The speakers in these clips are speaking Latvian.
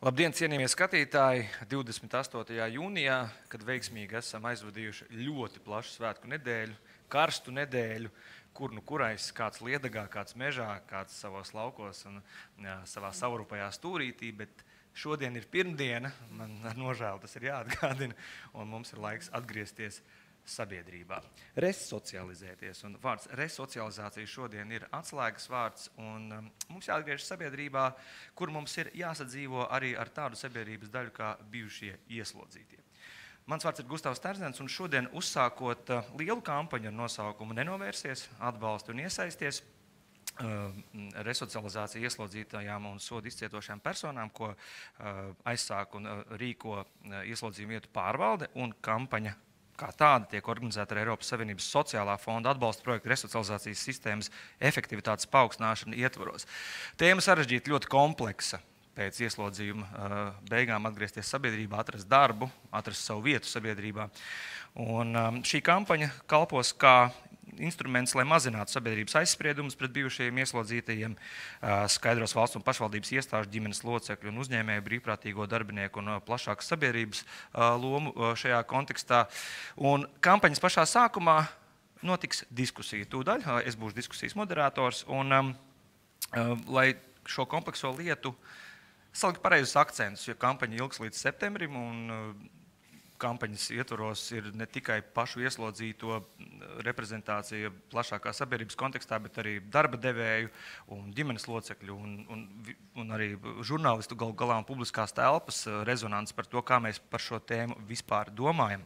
Labdien, cienījamie skatītāji! 28. jūnijā, kad veiksmīgi esam aizvadījuši ļoti plašu svētku nedēļu, karstu nedēļu, kur nu kurais, kāds Liedagā, kāds mežā, kāds savos laukos un savā savrupajā stūrītī, bet šodien ir pirmdiena, man ar nožēlu tas ir jāatgādina, un mums ir laiks atgriezties sabiedrībā. Resocializēties, un vārds resocializācija šodien ir atslēgas vārds, un mums jāatgriežas sabiedrībā, kur mums ir jāsadzīvo arī ar tādu sabiedrības daļu kā bijušie ieslodzītie. Mans vārds ir Gustavs Terzens, un šodien uzsākot lielu kampaņu ar nosaukumu Nenovērsies, atbalsti un iesaisties, resocializācija ieslodzītajām un sodu izcietošām personām, ko aizsāk un rīko ieslodzījumu vietu pārvalde, un kampaņa kā tāda tiek organizēta ar Eiropas Savienības sociālā fonda atbalsta projektu resocializācijas sistēmas efektivitātes paaugstināšanu ietvaros. Tēma sarežģīta, ļoti kompleksa. Pēc ieslodzījuma beigām atgriezties sabiedrībā, atrast darbu, atrast savu vietu sabiedrībā. Un šī kampaņa kalpos kā instruments, lai mazinātu sabiedrības aizspriedumus pret bijušajiem ieslodzītajiem, skaidros valsts un pašvaldības iestāžu, ģimenes locekļu un uzņēmēju, brīvprātīgo darbinieku un plašākas sabiedrības lomu šajā kontekstā. Un kampaņas pašā sākumā notiks diskusija tūdaļ. Es būšu diskusijas moderators, un lai šo komplekso lietu salikt pareizus akcentus, jo kampaņa ilgs līdz septembrim, un kampaņas ietvaros ir ne tikai pašu ieslodzīto reprezentācija plašākā sabiedrības kontekstā, bet arī darba devēju un ģimenes locekļu un arī žurnālistu galu galā un publiskās telpas rezonances par to, kā mēs par šo tēmu vispār domājam.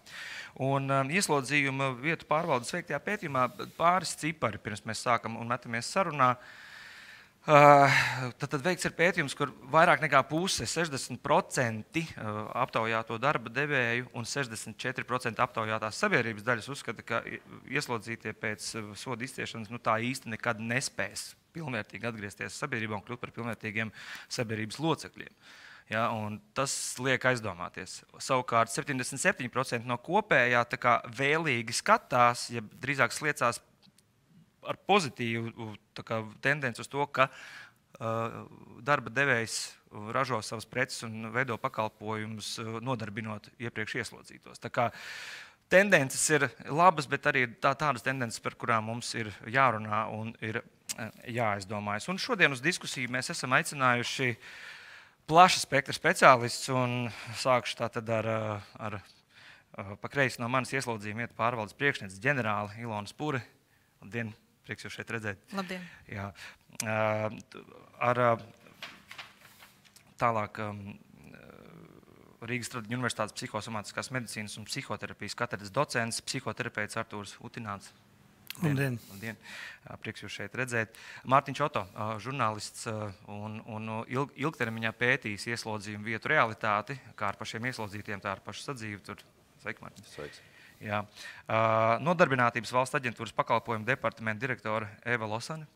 Un ieslodzījuma vietu pārvaldes veiktajā pētījumā pāris cipari, pirms mēs sākam un metamies sarunā. Tad veikts ir pētījums, kur vairāk nekā puse, 60% aptaujāto darba devēju un 64% aptaujātās sabiedrības daļas uzskata, ka ieslodzītie pēc soda izciešanas tā īsti nekad nespēs pilnvērtīgi atgriezties sabiedrībā un kļūt par pilnvērtīgiem sabiedrības locekļiem. Ja, un tas liek aizdomāties. Savukārt 77% no kopējā vēlīgi skatās, ja drīzāk sliecās ar pozitīvu tendenci uz to, ka darba devējs ražo savas preces un veido pakalpojumus, nodarbinot iepriekš ieslodzītos. Tā kā tendences ir labas, bet arī tādas tendences, par kurām mums ir jārunā un ir jāaizdomājas. Un šodien uz diskusiju mēs esam aicinājuši plaša spektra speciālistus, un sākšu tātad ar pa kreisi no manas ieslodzījuma vietu pārvaldes priekšnieces ģenerāli Ilonu Spuri. Labdien! Prieks jūs šeit redzēt. Labdien. Jā. Tālāk Rīgas Tradiņu Universitātes psihosomātiskās medicīnas un psihoterapijas katedras docents, psihoterapeits Artūrs Utināns. Labdien. Labdien. Prieks jūs šeit redzēt. Mārtiņš Oto, žurnālists un ilgtermiņā pētījis ieslodzījumu vietu realitāti, kā ar pašiem ieslodzītiem, tā ar pašu sadzīvi. Sveiki, Mārtiņ. Sveiks. Jā. Nodarbinātības valsts aģentūras pakalpojumu departamenta direktore Eva Losane.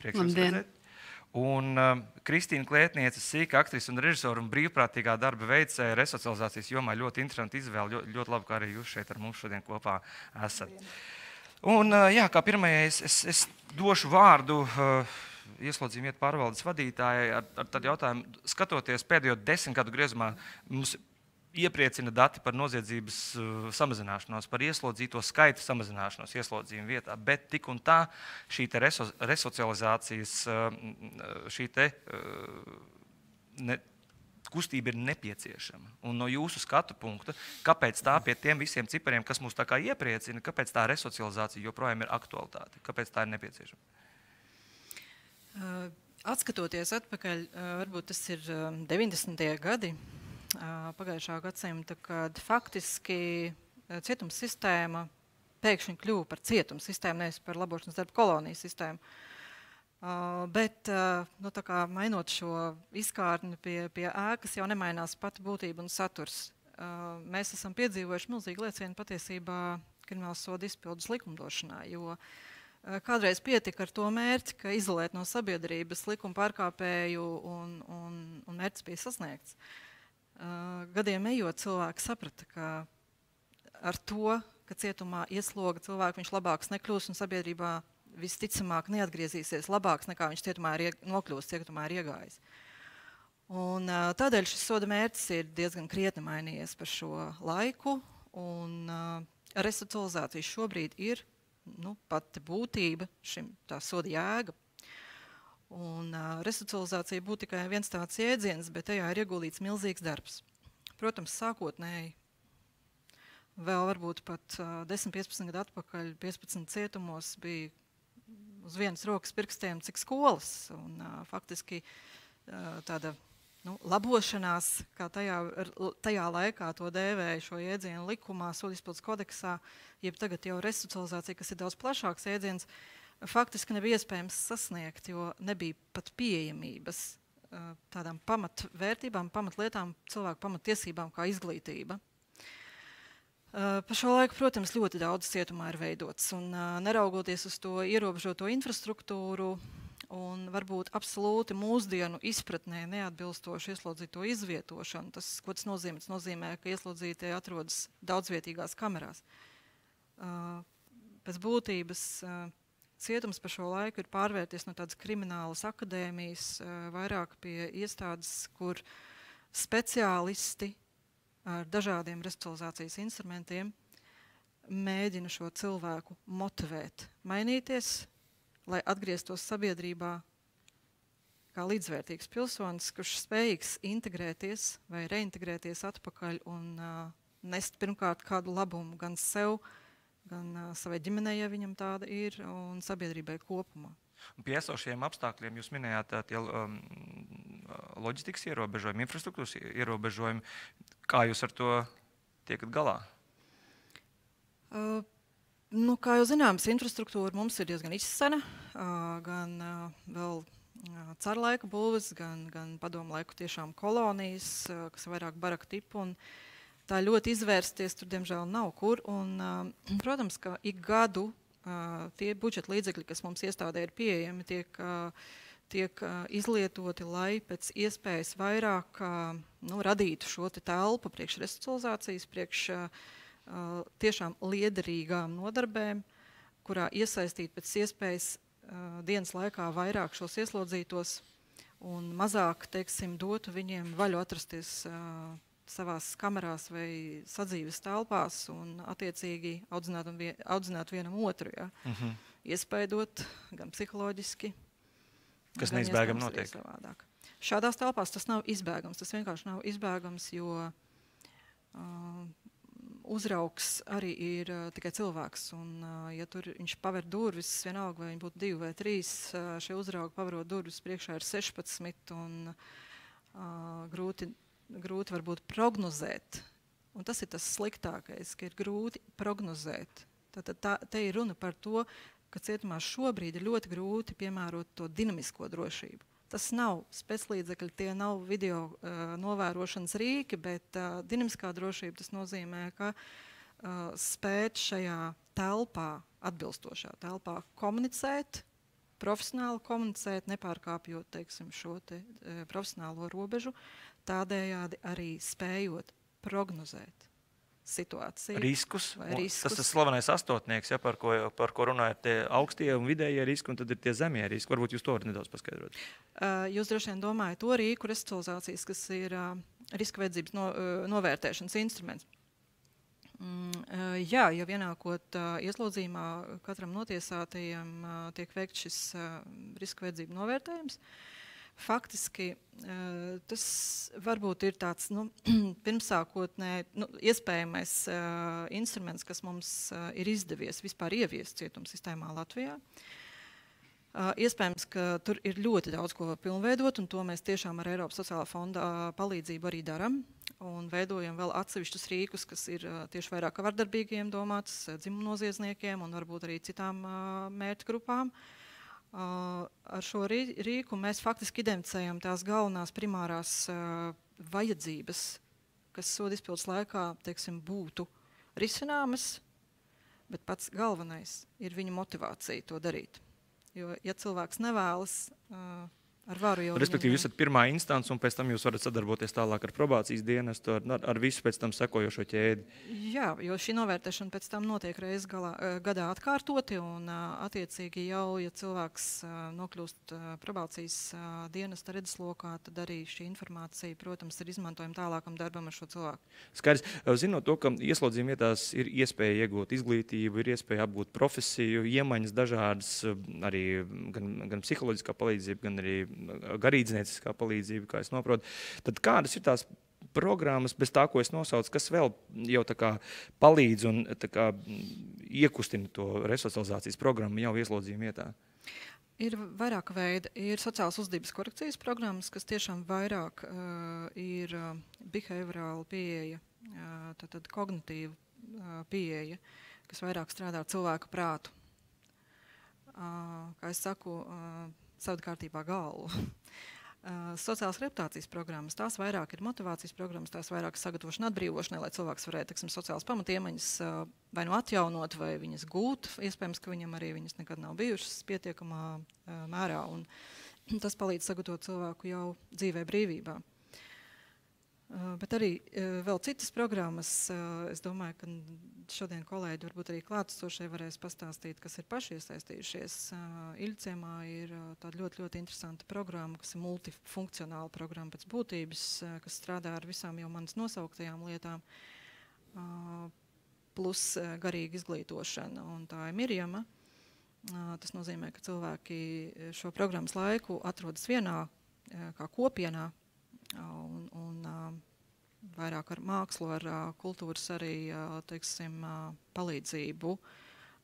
Prieks jūs redzēt. Un Kristīna Klētniece, sīka aktrise un režisora un brīvprātīgā darba veicēja resocializācijas jomā ļoti interesanti izvēle. Ļoti labi, ka arī jūs šeit ar mums šodien kopā esat. Un jā, kā pirmajai es došu vārdu ieslodzījuma vietu pārvaldes vadītājai ar tādu jautājumu. Skatoties pēdējo 10 gadu griezumā, mums iepriecina dati par noziedzības samazināšanos, par ieslodzīto skaita samazināšanos ieslodzījuma vietā, bet tik un tā šī resocializācijas kustība ir nepieciešama. Un no jūsu skatu punkta, kāpēc tā pie tiem visiem cipariem, kas mūs tā kā iepriecina, kāpēc tā resocializācija joprojām ir aktualitāte, kāpēc tā ir nepieciešama? Atskatoties atpakaļ, varbūt tas ir 90. gadi, pagājušā gadsimta, kad faktiski cietums sistēma pēkšņi kļuva par cietums sistēmu, nevis par labošanas darba kolonijas sistēmu. Bet tā kā mainot šo izkārni pie ēkas, jau nemainās pati būtība un saturs. Mēs esam piedzīvojuši milzīgi lēcienu patiesībā kriminālas soda izpildes likumdošanā, jo kādreiz pietika ar to mērķi, ka izolēt no sabiedrības likuma pārkāpēju un mērķis bija sasniegts. Gadiem ejot, cilvēki saprata, ka ar to, ka cietumā iesloga cilvēku, viņš labāks nekļūs un sabiedrībā visticamāk neatgriezīsies labāks, nekā viņš cietumā ir nokļūst, cietumā ir iegājis. Un, tādēļ šis soda mērķis ir diezgan krietni mainījies par šo laiku. Un, resocializācija šobrīd ir pati būtība šim tā soda jēga. Un, resocializācija būtu tikai viens tāds jēdziens, bet tajā ir ieguldīts milzīgs darbs. Protams, sākotnēji vēl varbūt pat 10-15 gadu atpakaļ 15 cietumos bija uz vienas rokas pirkstiem cik skolas. Un, faktiski tāda labošanās, kā tajā laikā to dēvēja šo jēdzienu likumā, sodizpildes kodeksā, jeb tagad jau resocializācija, kas ir daudz plašāks jēdziens, faktiski nebija iespējams sasniegt, jo nebija pat pieejamības tādām pamatvērtībām, pamatlietām, cilvēku pamattiesībām kā izglītība. Pa šo laiku, protams, ļoti daudz cietumā ir veidots, un neraugoties uz to ierobežoto infrastruktūru un varbūt absolūti mūsdienu izpratnē neatbilstošu ieslodzīto izvietošanu, ko tas nozīmē? Tas nozīmē, ka ieslodzītie atrodas daudzvietīgās kamerās. Pēc būtības cietums par šo laiku ir pārvērties no tādas kriminālas akadēmijas vairāk pie iestādes, kur speciālisti ar dažādiem resocializācijas instrumentiem mēģina šo cilvēku motivēt, mainīties, lai atgrieztos sabiedrībā kā līdzvērtīgs pilsonis, kurš spējīgs integrēties vai reintegrēties atpakaļ un nest pirmkārt kādu labumu gan sev, gan savai ģimenei, ja viņam tāda ir, un sabiedrībai kopumā. Pie esošajiem apstākļiem jūs minējāt tie loģistikas ierobežojumi, infrastruktūras ierobežojumi. Kā jūs ar to tiekat galā? Kā jau zināms, infrastruktūra mums ir diezgan izsena, gan vēl cara laika būves, gan padomu laiku tiešām kolonijas, kas ir vairāk baraka tipu, un tā ļoti izvērsties tur, diemžēl, nav kur. Un, protams, ka ik gadu tie budžeta līdzekļi, kas mums iestādē ir pieejami, tiek izlietoti, lai pēc iespējas vairāk radītu šo telpu priekš resocializācijas, priekš tiešām liederīgām nodarbēm, kurā iesaistīt pēc iespējas dienas laikā vairāk šos ieslodzītos un mazāk, teiksim, dotu viņiem vaļu atrasties savās kamerās vai sadzīves telpās un attiecīgi audzināt vienam otru, ja? Iespaidot gan psiholoģiski, kas neizbēgami notiek. Savādāk. Šādās telpās tas nav izbēgams, tas vienkārši nav izbēgams, jo uzraugs arī ir tikai cilvēks, un ja tur viņš paver durvis, vienalga vai viņi būtu 2 vai 3, šie uzraugi paverot durvis priekšā ir 16, un grūti varbūt prognozēt, un tas ir tas sliktākais, ka ir grūti prognozēt. Te ir runa par to, ka cietumā šobrīd ir ļoti grūti piemērot to dinamisko drošību. Tas nav speclīdzekļi, tie nav video novērošanas rīki, bet dinamiskā drošība tas nozīmē, ka spēt šajā telpā, atbilstošā telpā komunicēt, profesionāli komunicēt, nepārkāpjot, teiksim, šo profesionālo robežu, tādējādi arī spējot prognozēt situāciju. Riskus. Tas ir slavenais astotnieks, ja, par ko runājat, tie augstie un vidējie riski, un tad ir tie zemie riski. Varbūt jūs to varat nedaudz paskaidrot. Jūs droši vien domājat to rīku resocializācijas, kas ir riska vajadzības novērtēšanas instruments. Jā, ja ienākot ieslodzījumā, katram notiesātajam tiek veikts šis riska vajadzību novērtējums. Faktiski tas varbūt ir tāds pirmsākotnē iespējamais instruments, kas mums ir izdevies vispār ieviest cietuma sistēmā Latvijā. Iespējams, ka tur ir ļoti daudz ko pilnveidot, un to mēs tiešām ar Eiropas sociālā fonda palīdzību arī daram. Un veidojam vēl atsevišķus rīkus, kas ir tieši vairāk vardarbīgiem domāts, dzimumnoziedzniekiem un varbūt arī citām mērķu grupām. Ar šo rīku mēs faktiski identificējam tās galvenās primārās vajadzības, kas sodizpildes laikā, teiksim, būtu risināmas, bet pats galvenais ir viņa motivācija to darīt. Jo, ja cilvēks nevēlas ar varu jau. Respektīvi, jūs esat pirmā instance, un pēc tam jūs varat sadarboties tālāk ar probācijas dienestu, ar visu pēc tam sekojošo ķēdi. Jā, jo šī novērtēšana pēc tam notiek reizes gadā atkārtoti, un attiecīgi jau, ja cilvēks nokļūst probācijas dienesta redzeslokā, tad arī šī informācija, protams, ir izmantojama tālākam darbam ar šo cilvēku. Skaidrs. Zinot to, ka ieslodzījuma vietās ir iespēja iegūt izglītību, ir iespēja apgūt profesiju, iemaņas dažādas, arī gan psiholoģiskā palīdzība, gan arī garīdznieciskā palīdzība, kā es noprotu. Tad kādas ir tās programmas, bez tā, ko es nosaucu, kas vēl jau tā kā palīdz un tā kā iekustina to resocializācijas programmu jau ieslodzījuma vietā? Ir vairāk veidi. Ir sociālas uzvedības korekcijas programmas, kas tiešām vairāk ir behaviorāla pieeja, tad kognitīva pieeja, kas vairāk strādā ar cilvēku prātu. Kā es saku, savādkārtībā galvu. Sociālās reputācijas programmas, tās vairāk ir motivācijas programmas, tās vairāk sagatavošana atbrīvošanai, lai cilvēks varētu, teiksim, sociālas pamatiemaņas vai nu atjaunot, vai viņas gūt. Iespējams, ka viņam arī viņas nekad nav bijušas pietiekamā mērā, un tas palīdz sagatavot cilvēku jau dzīvē brīvībā. Bet arī vēl citas programmas, es domāju, ka šodien kolēģi varbūt arī klātesošie varēs pastāstīt, kas ir paši iesaistījušies. Iļciemā ir tāda ļoti, ļoti interesanta programma, kas ir multifunkcionāla programma pēc būtības, kas strādā ar visām jau manas nosauktajām lietām, plus garīga izglītošana, un tā ir Mirjama. Tas nozīmē, ka cilvēki šo programmas laiku atrodas vienā kā kopienā, un vairāk ar mākslu, ar kultūras arī, teiksim, palīdzību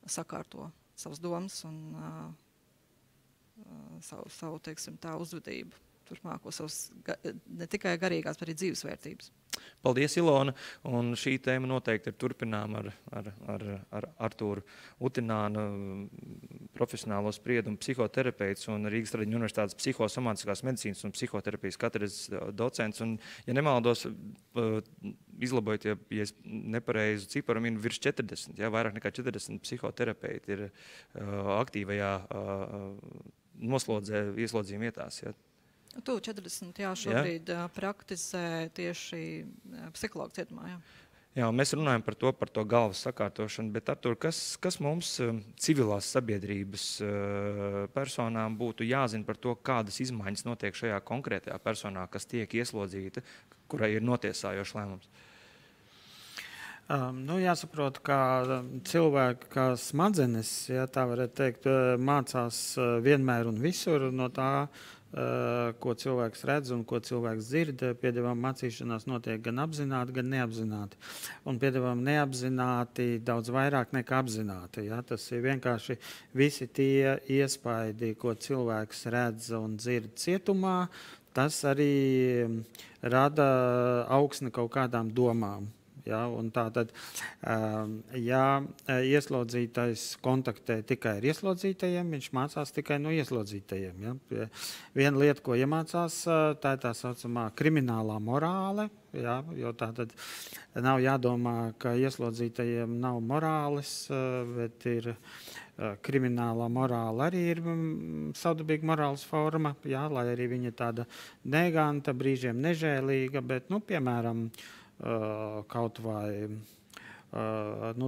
sakārto savas domas un savu, teiksim, tā uzvedību, turpmāko savus ne tikai garīgās, bet arī dzīvesvērtības. Paldies, Ilona, un šī tēma noteikti ir turpinām ar Artūru Utinānu, profesionālo spriedumu psihoterapeits un Rīgas Traģiņu universitātes psihosomātiskās medicīnas un psihoterapijas katedras docents. Un, ja nemaldos, izlabojiet, ja es nepareizu ciparu minu, virs 40, ja, vairāk nekā 40 psihoterapeiti ir aktīvajā noslodzē ieslodzījuma vietās. Ja. Tu 40, jā, šobrīd praktizē tieši psihologu cietumā, jā. Jā, mēs runājam par to galvas sakārtošanu, bet Artur, kas mums civilās sabiedrības personām būtu jāzina par to, kādas izmaiņas notiek šajā konkrētajā personā, kas tiek ieslodzīta, kurai ir notiesājošs lēmums? Jāsaprot, ka cilvēki, kā smadzenes, ja tā varētu teikt, mācās vienmēr un visur no tā, ko cilvēks redz un ko cilvēks dzird. Piedevām mācīšanās notiek gan apzināti, gan neapzināti. Un piedevām neapzināti daudz vairāk nekā apzināti. Ja? Tas ir vienkārši visi tie iespaidi, ko cilvēks redz un dzird cietumā, tas arī rada augsni kaut kādām domām. Ja, un tātad, ja ieslodzītais kontaktē tikai ar ieslodzītajiem, viņš mācās tikai no ieslodzītajiem. Ja. Viena lieta, ko iemācās, tā ir tā saucamā kriminālā morāle, ja, jo tātad nav jādomā, ka ieslodzītajiem nav morāles, bet ir kriminālā morāla arī ir savdabīga morāles forma, ja, lai arī viņa tāda neganta, brīžiem nežēlīga, bet, piemēram, kaut vai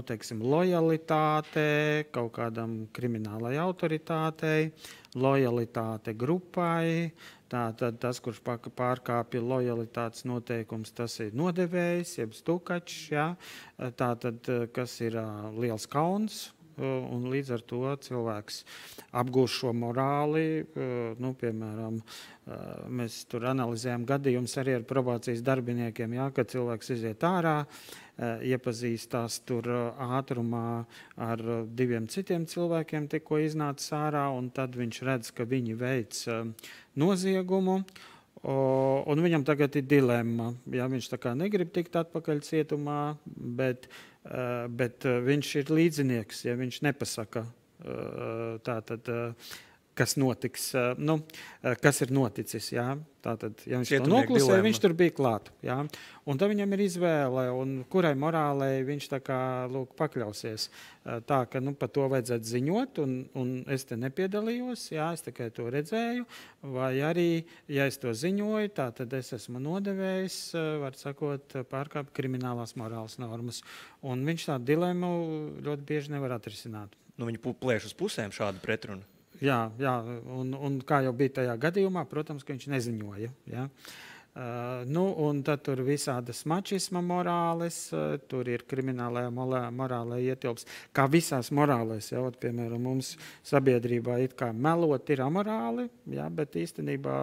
teiksim, lojalitāte kaut kādam kriminālai autoritātei, lojalitāte grupai. Tātad tas, kurš pārkāpja lojalitātes noteikums, tas ir nodevējs, jeb stukačs, ja? Tātad, kas ir liels kauns. Un līdz ar to cilvēks apgūst šo morāli. Piemēram, mēs tur analizējam gadījumus arī ar probācijas darbiniekiem, ja, kad cilvēks iziet ārā, iepazīstās tur ātrumā ar 2 citiem cilvēkiem, tikko iznācis ārā, un tad viņš redz, ka viņi veic noziegumu. Un viņam tagad ir dilemma. Ja, viņš tā kā negrib tikt atpakaļ cietumā, bet viņš ir līdzinieks, ja viņš nepasaka tātad kas notiks, kas ir noticis. Jā. Tātad, ja viņš to Cietumnieku noklusē, dilemma. viņš tur bija klāt. Jā. Un tad viņam ir izvēle, un kurai morālei viņš tā kā pakļausies. Tā, ka par to vajadzētu ziņot, un es te nepiedalījos, jā, es tikai to redzēju. Vai arī, ja es to ziņoju, tad es esmu nodevējis, var sakot, pārkāpt kriminālās morāles normas. Un viņš tādu dilemmu ļoti bieži nevar atrisināt. Viņi plēš uz pusēm šādu pretrunu. Jā, un kā jau bija tajā gadījumā, protams, ka viņš neziņoja. Ja? Un tad tur visādas mačisma morāles, tur ir kriminālajā morālē ietilps. Kā visās morālēs, ja, piemēram, mums sabiedrībā it kā melot ir amorāli, ja, bet īstenībā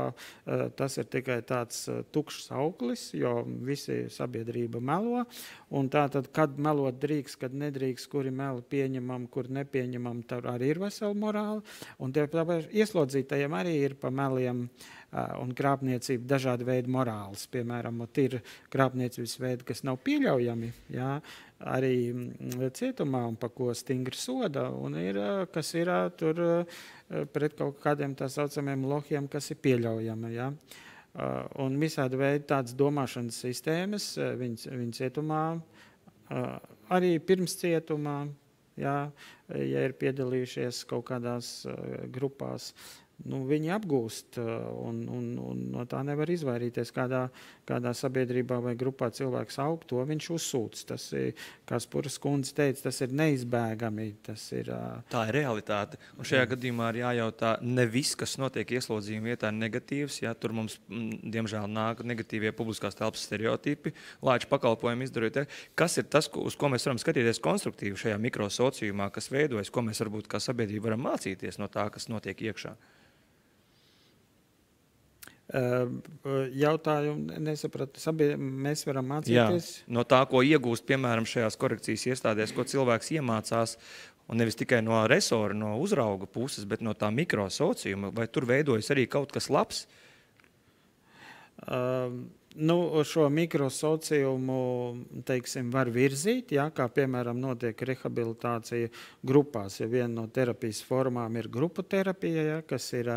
tas ir tikai tāds tukšs auklis, jo visi sabiedrība melo. Un tātad, kad melot drīkst, kad nedrīkst, kuri meli pieņemam, kur nepieņemam, tur arī ir vesela morāla. Un tāpēc ieslodzītajiem arī ir pa meliem un krāpniecība dažādi veidi morāles. Piemēram, ir krāpniecības veidi, kas nav pieļaujami, jā, arī cietumā un pa ko stingri soda, un ir, kas ir tur pret kaut kādiem tā saucamiem lohiem, kas ir pieļaujami. Jā. Un visādi veidi tādas domāšanas sistēmas, viņi cietumā, arī pirms cietumā, jā, ja ir piedalījušies kaut kādās grupās, viņi apgūst, un no tā nevar izvairīties. Kādā sabiedrībā vai grupā cilvēks aug, to viņš uzsūc. Tas ir, kā Spuras kundze teica, tas ir neizbēgami. Tā ir realitāte. Un šajā gadījumā ir jājautā, ne viss, kas notiek ieslodzījuma vietā, ir negatīvs. Ja? Tur mums, diemžēl, nāk negatīvie publiskās telpas stereotipi, lāču pakalpojumu izdarot. Kas ir tas, uz ko mēs varam skatīties konstruktīvi šajā mikrosociumā, kas veidojas, ko mēs varbūt kā sabiedrība varam mācīties no tā, kas notiek iekšā? Jautājumu nesapratu. Mēs varam mācīties. Jā, no tā, ko iegūst, piemēram, šajās korekcijas iestādēs, ko cilvēks iemācās, un nevis tikai no resora, no uzrauga puses, bet no tā mikrosociuma, vai tur veidojas arī kaut kas labs? Šo mikrosociumu, teiksim, var virzīt, ja, kā piemēram notiek rehabilitācija grupās. Ja viena no terapijas formām ir grupu terapija, ja, kas ir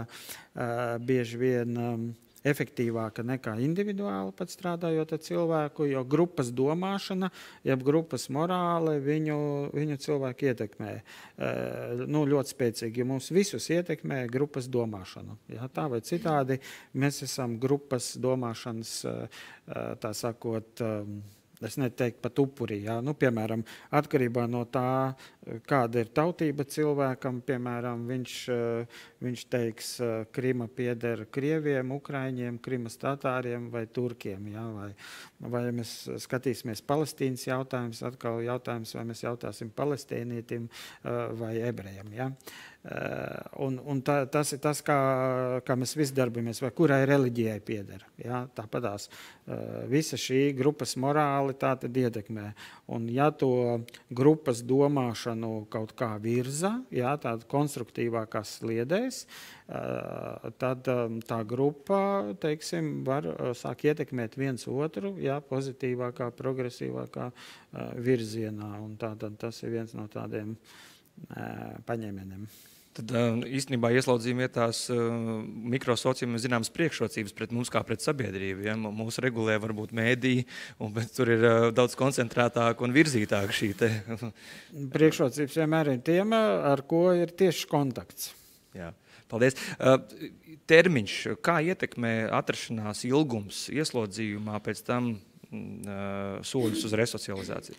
bieži vien efektīvāka nekā individuāli pat strādājot ar cilvēku, jo grupas domāšana, jeb grupas morāle viņu cilvēku ietekmē. Ļoti spēcīgi, jo mums visus ietekmē grupas domāšana. Ja, tā vai citādi mēs esam grupas domāšanas, tā sakot, es neteiktu pat upurī. Ja? Piemēram, atkarībā no tā, kāda ir tautība cilvēkam, piemēram, viņš teiks, Krima pieder Krieviem, Ukraiņiem, Krimas tatāriem vai Turkiem. Ja? Vai mēs skatīsimies Palestīnas jautājums, atkal jautājums, vai mēs jautāsim palestīnietim vai ebrejam. Ja? Un tas ir tas, kā mēs visi darbojamies, vai kurai reliģijai pieder. Ja? Tāpatās visa šī grupas morāli tā tad ietekmē. Un ja to grupas domāšanu kaut kā virza, ja, tāda konstruktīvākās sliedēs, tad tā grupa, teiksim, var sāk ietekmēt viens otru, ja, pozitīvākā, progresīvākā virzienā. Un tātad tas ir viens no tādiem paņēmieniem. Tad īstenībā ieslodzījuma vietās mikrosociumiem ir zināmas priekšrocības pret mums kā pret sabiedrību. Ja? Mūsu regulē varbūt mēdī, bet tur ir daudz koncentrētāk un virzītāk šī te. Priekšrocības vienmēr ir tiem, ar ko ir tieši kontakts. Jā. Paldies. Termiņš, kā ietekmē atrašanās ilgums ieslodījumā, pēc tam soļus uz resocializāciju?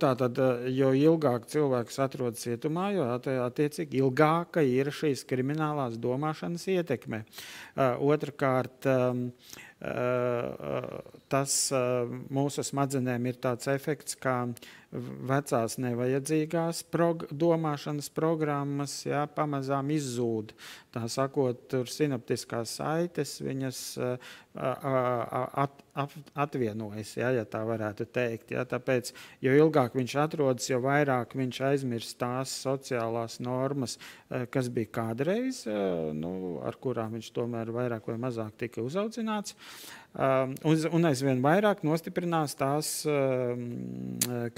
Tātad, jo ilgāk cilvēks atrodas cietumā, jo attiecīgi ilgāka ir šīs kriminālās domāšanas ietekme. Otrakārt, tas mūsu smadzenēm ir tāds efekts, kā vecās nevajadzīgās domāšanas programmas, ja, pamazām izzūd. Tā sakot, tur sinaptiskās saites, viņas atvienojas, ja tā varētu teikt. Ja. Tāpēc, jo ilgāk viņš atrodas, jo vairāk viņš aizmirst tās sociālās normas, kas bija kādreiz, ar kurām viņš tomēr vairāk vai mazāk tika uzaudzināts. Un aizvien vairāk nostiprinās tās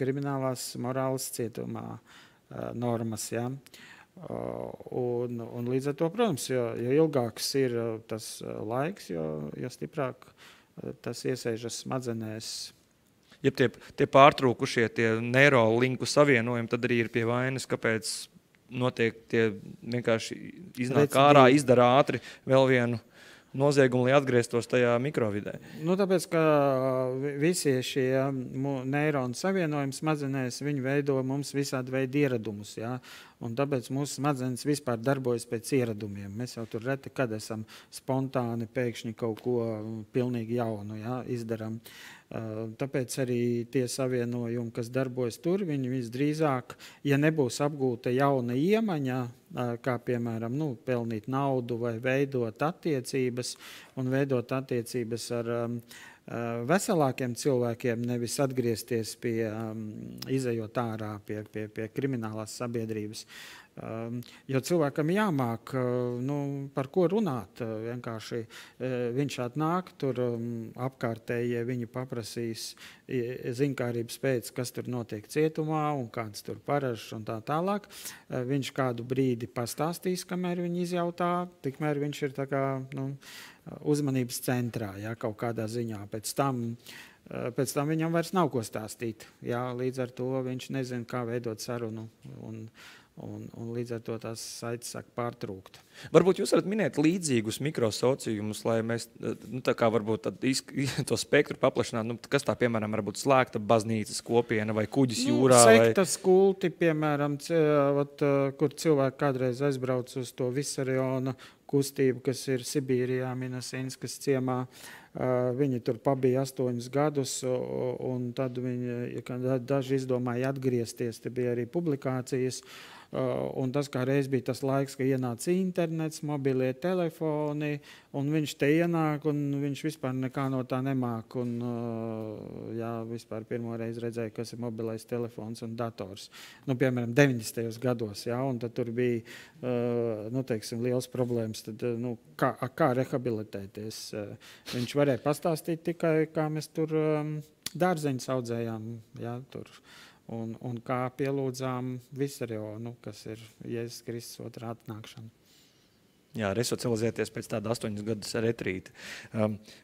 kriminālās morāles cietumā normas. Ja. Un līdz ar to, protams, jo ilgāks ir tas laiks, jo stiprāk tas iesēžas smadzenēs. Ja tie pārtrūkušie, tie neirolinku savienojumi, tad arī ir pie vainas, kāpēc notiek tie vienkārši iznāk ārā, izdara ātri vēl vienu noziegumu, lai atgrieztos tajā mikrovidē. Tāpēc, ka visi šie neironu savienojumi smadzenēs, viņi veido mums visādi veidi ieradumus. Ja? Un tāpēc mūsu smadzenes vispār darbojas pēc ieradumiem. Mēs jau tur reti, kad esam spontāni pēkšņi kaut ko pilnīgi jaunu izdarām. Tāpēc arī tie savienojumi, kas darbojas tur, viņi visdrīzāk, ja nebūs apgūta jauna iemaņa, kā piemēram pelnīt naudu vai veidot attiecības, un veidot attiecības ar veselākiem cilvēkiem, nevis atgriezties pie izejot ārā pie kriminālās sabiedrības. Jo cilvēkam jāmāk, par ko runāt. Vienkārši viņš atnāk, tur apkārtējie viņi paprasīs ziņkārības pēc, kas tur notiek cietumā un kāds tur paražas un tā tālāk. Viņš kādu brīdi pastāstīs, kamēr viņi izjautā, tikmēr viņš ir tā kā, uzmanības centrā, kaut kādā ziņā. Pēc tam viņam vairs nav ko stāstīt. Līdz ar to viņš nezina, kā veidot sarunu un līdz ar to tās saites sāk pārtrūkt. Varbūt jūs varat minēt līdzīgus mikrosociumus, lai mēs tā kā varbūt to spektru paplašināt. Kas tā, piemēram, varbūt slēgta baznīcas kopiena vai kuģis jūrā? Sektas kulti, piemēram, kur cilvēki kādreiz aizbrauc uz to Visariona kustību, kas ir Sibīrijā, Minasinskas ciemā. Viņi tur pabija 8 gadus, un tad daži izdomāja atgriezties. Te bija arī publikācijas. Un tas kā reiz bija tas laiks, ka ienāca internets, mobilie telefoni, un viņš te ienāk, un viņš vispār nekā no tā nemāk. Un, vispār pirmo reizi redzēja, kas ir mobilais telefons un dators. Piemēram, 90. gados, un tad tur bija, liels problēmas. Tad, kā rehabilitēties? Viņš varēja pastāstīt tikai, kā mēs tur dārzeņus audzējām, tur. Un kā pielūdzām Visarionu, kas ir Jēzus Kristus otrā atnākšana. Jā, resocializēties pēc tāda 8 gadus retrīta.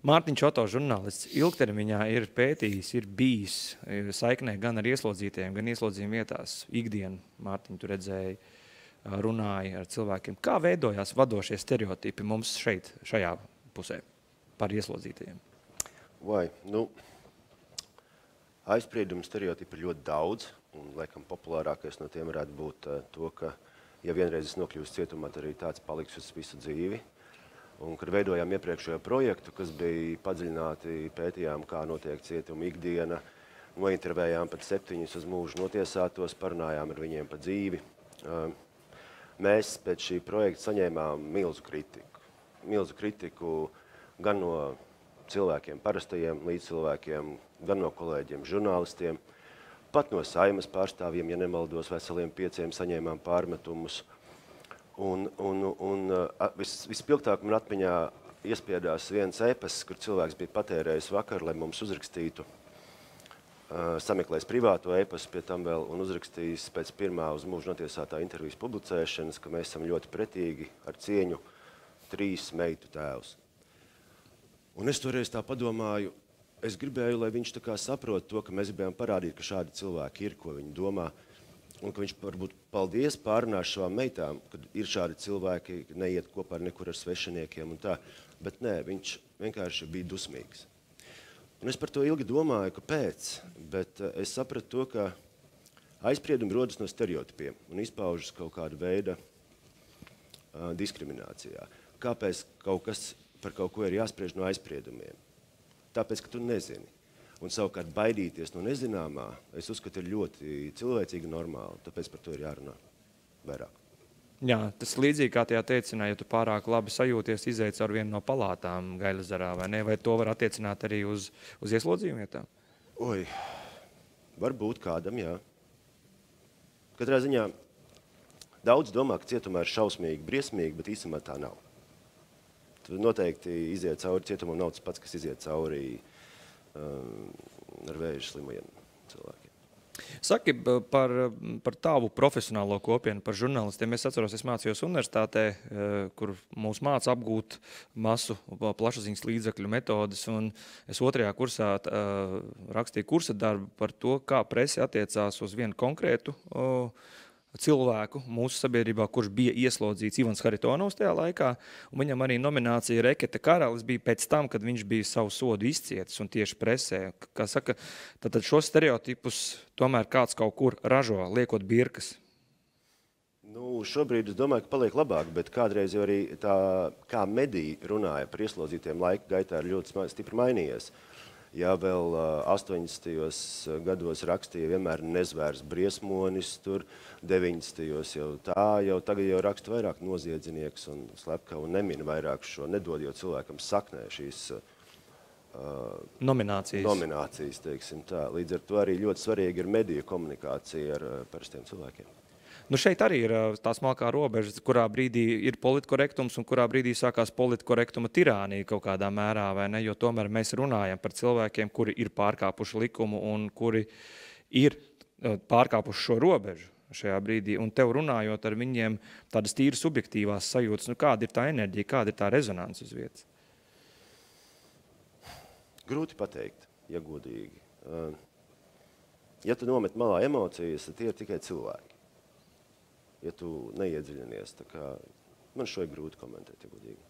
Mārtiņš Oto, žurnālists, ilgtermiņā ir pētījis, ir bijis saiknē gan ar ieslodzītajiem, gan ieslodzījuma vietās. Ikdienu, Mārtiņ, tu redzēji, runāja ar cilvēkiem. Kā veidojās vadošie stereotipi mums šeit, šajā pusē par ieslodzītajiem? Aizspriedumu stereotipu ir ļoti daudz, un laikam populārākais no tiem varētu būt to, ka, ja vienreiz es nokļūstu cietumā, tad arī tāds paliks uz visu dzīvi. Un, kad veidojām iepriekšējo projektu, kas bija padziļināti, pētījām, kā notiek cietuma ikdiena, nointervējām pat 7 uz mūžu notiesātos, parunājām ar viņiem pa dzīvi. Mēs pēc šī projekta saņēmām milzu kritiku. Milzu kritiku gan no cilvēkiem, parastajiem līdzcilvēkiem, gan no kolēģiem, žurnālistiem, pat no Saeimas pārstāvjiem, ja nemaldos, veseliem 5 saņēmām pārmetumus. Vispilgtāk man atmiņā iespiedās viens e-pasts, kur cilvēks bija patērējis vakar, lai mums uzrakstītu, sameklējis privāto e-pastu pie tam vēl un uzrakstījis pēc pirmā uz mūžu notiesātā intervijas publicēšanas, ka mēs esam ļoti pretīgi ar cieņu 3 meitu tēvus. Un es toreiz tā padomāju, es gribēju, lai viņš tā kā saprot to, ka mēs gribējām parādīt, ka šādi cilvēki ir, ko viņi domā, un ka viņš varbūt paldies pārunās savām meitām, kad ir šādi cilvēki, neiet kopā ar nekur ar svešiniekiem un tā, bet nē, viņš vienkārši bija dusmīgs. Un es par to ilgi domāju, kāpēc, bet es sapratu to, ka aizspriedumi rodas no stereotipiem un izpaužas kaut kāda veida diskriminācijā. Kāpēc par kaut ko ir jāspriež no aizspriedumiem? Tāpēc, ka tu nezini. Un savukārt baidīties no nezināmā, es uzskatu, ir ļoti cilvēcīgi normāli, tāpēc par to ir jārunā vairāk. Jā, tas līdzīgi kā tajā teicinā, ja tu pārāk labi sajūties, izeic ar vienu no palātām Gailezerā, vai ne? Vai to var attiecināt arī uz ieslodzījumu vietām? Varbūt kādam, jā. Katrā ziņā daudz domā, ka cietumā ir šausmīgi, briesmīgi, bet īstenībā tā nav. Tu noteikti iziet cauri cietumam, nav tas pats, kas iziet cauri ar vēža slimajiem cilvēkiem. Saki par tavu profesionālo kopienu, par žurnālistiem. Es atceros, es mācījos universitātē, kur mūs māca apgūt masu plašsaziņas līdzekļu metodes, un es 2. kursā rakstīju kursa darbu par to, kā presi attiecās uz vienu konkrētu cilvēku mūsu sabiedrībā, kurš bija ieslodzīts, Ivans Haritonovs tajā laikā, un viņam arī nominācija Reketa karalis bija pēc tam, kad viņš bija savu sodu izcietis un tieši presē. Kā saka, tad šos stereotipus tomēr kāds kaut kur ražo, liekot birkas. Nu, šobrīd es domāju, ka paliek labāk, bet kādreiz jau arī tā, kā mediji runāja par ieslodzītiem laika gaitā, ir ļoti stipri mainījies. Ja vēl 80. gados rakstīja vienmēr nezvērs briesmonis, tur 90. jau tagad jau raksta vairāk noziedznieks un slepkavu un nemina vairāk šo, nedod jau cilvēkam saknē šīs nominācijas, teiksim tā. Līdz ar to arī ļoti svarīgi ir mediju komunikācija ar parastiem cilvēkiem. Nu šeit arī ir tā smalkā robeža, kurā brīdī ir politkorektums un kurā brīdī sākās politkorektuma tirānija kaut kādā mērā, vai ne? Jo tomēr mēs runājam par cilvēkiem, kuri ir pārkāpuši likumu un kuri ir pārkāpuši šo robežu šajā brīdī. Un tev runājot ar viņiem tādas tīri subjektīvās sajūtas, nu kāda ir tā enerģija, kāda ir tā rezonance uz vietas? Grūti pateikt, ja godīgi. Ja tu nomet malā emocijas, tad tie ir tikai cilvēki. Ja tu neiedziļinies, tā kā man šo ir grūti komentēt, ja godīgi.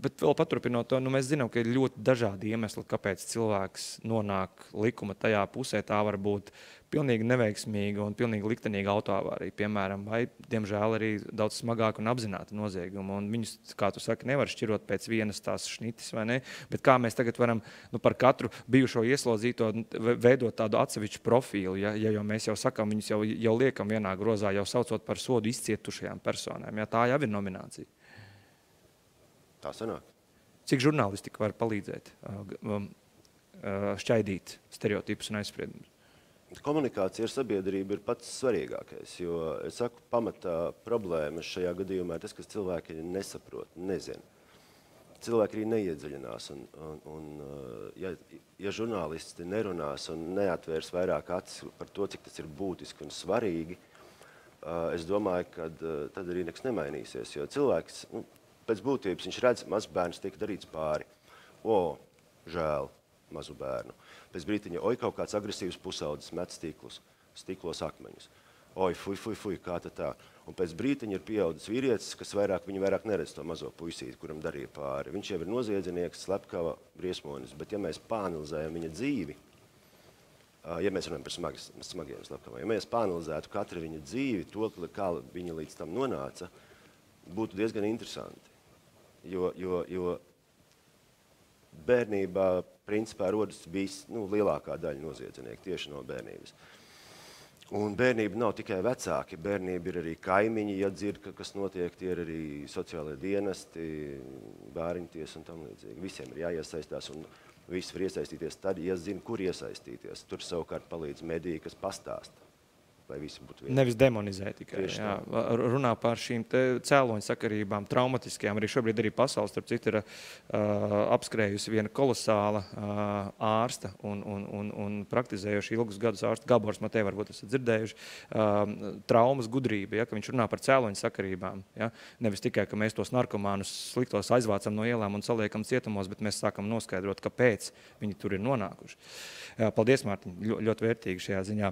Bet vēl paturpinot to, mēs zinām, ka ir ļoti dažādi iemesli, kāpēc cilvēks nonāk likuma tajā pusē. Tā var būt pilnīgi neveiksmīga un pilnīgi liktenīga autoavārija, piemēram, vai, diemžēl, arī daudz smagāka un apzināta nozieguma. Un viņus, kā tu saki, nevar šķirot pēc vienas tās šnitis, vai ne? Bet kā mēs tagad varam par katru bijušo ieslodzīto veidot tādu atsevišķu profilu, ja jau mēs jau sakām, viņus jau liekam vienā grozā, jau saucot par sodu izcietušajām personēm. Ja, tā jau ir nominācija. Tā sanāk. Cik žurnālistika var palīdzēt šķaidīt stereotipus un aizspriedumus? Komunikācija ar sabiedrību ir pats svarīgākais, jo, es saku, pamatā problēmas šajā gadījumā ir tas, ka cilvēki nesaprot, nezina. Cilvēki arī neiedziļinās, un ja žurnālisti nerunās un neatvērs vairāk acis par to, cik tas ir būtiski un svarīgi, es domāju, ka tad arī nekas nemainīsies, jo cilvēks, pēc būtības viņš redz, mazbērns tiek darīts pāri. Žēl mazu bērnu. Pēc brītiņa, kaut kāds agresīvs pusaudzis met stiklos akmeņus. Fuj, kā tā. Un pēc brītiņa ir pieaudzis vīrietis, kas viņu vairāk neredz to mazo puisīti, kuram darīja pāri. Viņš jau ir noziedznieks, slepkava, briesmonis, bet ja mēs pāanalizējam viņa dzīvi, ja mēs runājam par smagiem slepkaviem, ja mēs pāanalizētu katru viņa dzīvi, to, kā viņa līdz tam nonāca, būtu diezgan interesanti. Jo bērnībā principā rodas lielākā daļa noziedznieku tieši no bērnības. Un bērnība nav tikai vecāki, bērnība ir arī kaimiņi, ja dzird, kas notiek, tie ir arī sociālie dienesti, bāriņties un tam līdzīgi. Visiem ir jāiesaistās un visi var iesaistīties tad, ja zina, kur iesaistīties. Tur savukārt palīdz mediji, kas pastāsta. Lai visi būtu vieni. Nevis demonizē tikai. Runā par šīm cēloņu sakarībām, traumatiskajām. Arī šobrīd arī pasaules, starp citu, ir apskrējusi viena kolosāla ārsta un praktizējuši ilgus gadus ārsta Gabors Matē, varbūt esat dzirdējuši, traumas gudrība, ja, ka viņš runā par cēloņu sakarībām. Ja. Nevis tikai, ka mēs tos narkomānus sliktos aizvācam no ielām un saliekam cietumos, bet mēs sākam noskaidrot, kāpēc viņi tur ir nonākuši. Paldies, Mārtiņ, ļoti vērtīgi šajā ziņā.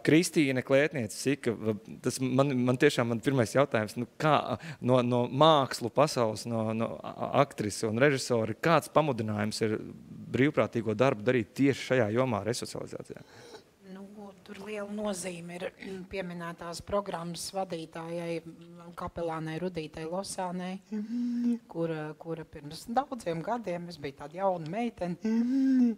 Kristīne Klētniece, Sika, tas man tiešām pirmais jautājums, kā no mākslu pasaules, no aktrisi un režisori, kāds pamudinājums ir brīvprātīgo darbu darīt tieši šajā jomā resocializācijā? Tur liela nozīme ir pieminētās programmas vadītājai, kapelānai Rudītai Losānei, kura pirms daudziem gadiem, es biju tāda jauna meitene,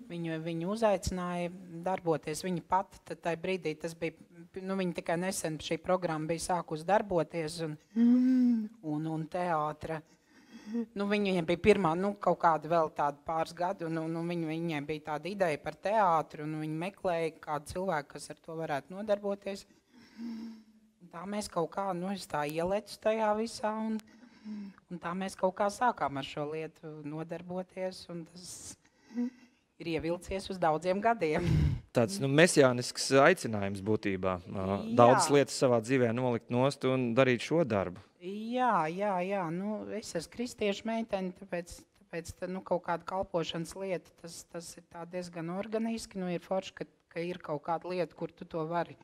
viņu uzaicināja darboties. Viņa pati, tad tajā brīdī tas bija, viņa tikai nesen šī programma bija sākus darboties un teātra. Viņiem bija pirmā, kaut kāda vēl tāda pāris gadu, un viņiem bija tāda ideja par teātru, un viņi meklēja kādu cilvēku, kas ar to varētu nodarboties. Tā mēs kaut kā, es tā ielecu tajā visā, un tā mēs kaut kā sākām ar šo lietu nodarboties, un tas ir ievilcies uz daudziem gadiem. tāds mesijānisks aicinājums būtībā. Daudzas lietas savā dzīvē nolikt nost un darīt šo darbu. Jā. Es esmu kristiešu meitene, tāpēc kaut kāda kalpošanas lieta, tas ir tā diezgan organiski. Ir forši, ka ir kaut kāda lieta, kur tu to vari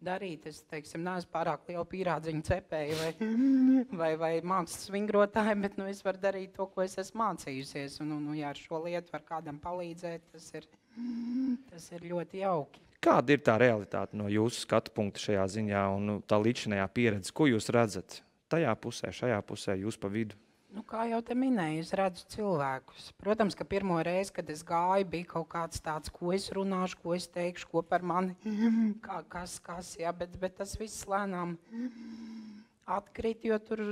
darīt. Es, neesmu pārāk liela pīrādziņu cepēja vai mākslas vingrotāja, bet es varu darīt to, ko es esmu mācījusies. Ja ar šo lietu var kādam palīdzēt, tas ir ļoti jauki. Kāda ir tā realitāte no jūsu skatu punkta šajā ziņā un tā līdzinājā pieredze? Ko jūs redzat tajā pusē, šajā pusē, jūs pa vidu? Kā jau te minēju, es redzu cilvēkus. Protams, ka pirmo reizi, kad es gāju, bija kaut kāds tāds, ko es runāšu, ko es teikšu, ko par mani, kas, bet tas viss lēnām atkrīt, jo tur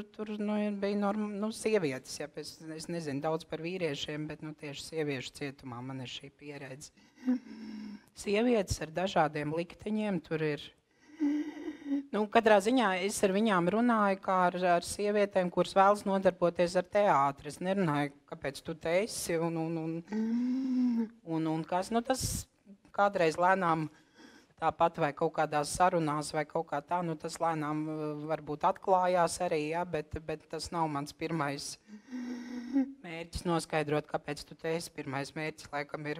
bija sievietes. Es nezinu daudz par vīriešiem, bet tieši sieviešu cietumā man ir šī pieredze. Sievietes ar dažādiem likteņiem, tur ir. Katrā ziņā es ar viņām runāju kā ar sievietēm, kuras vēlas nodarboties ar teātri. Es nerunāju, kāpēc tu te esi un kas. Tas kādreiz lēnām tāpat vai kaut kādās sarunās vai kaut kā tā, tas lēnām varbūt atklājās arī, bet tas nav mans pirmais mērķis noskaidrot, kāpēc tu te esi. Pirmais mērķis laikam ir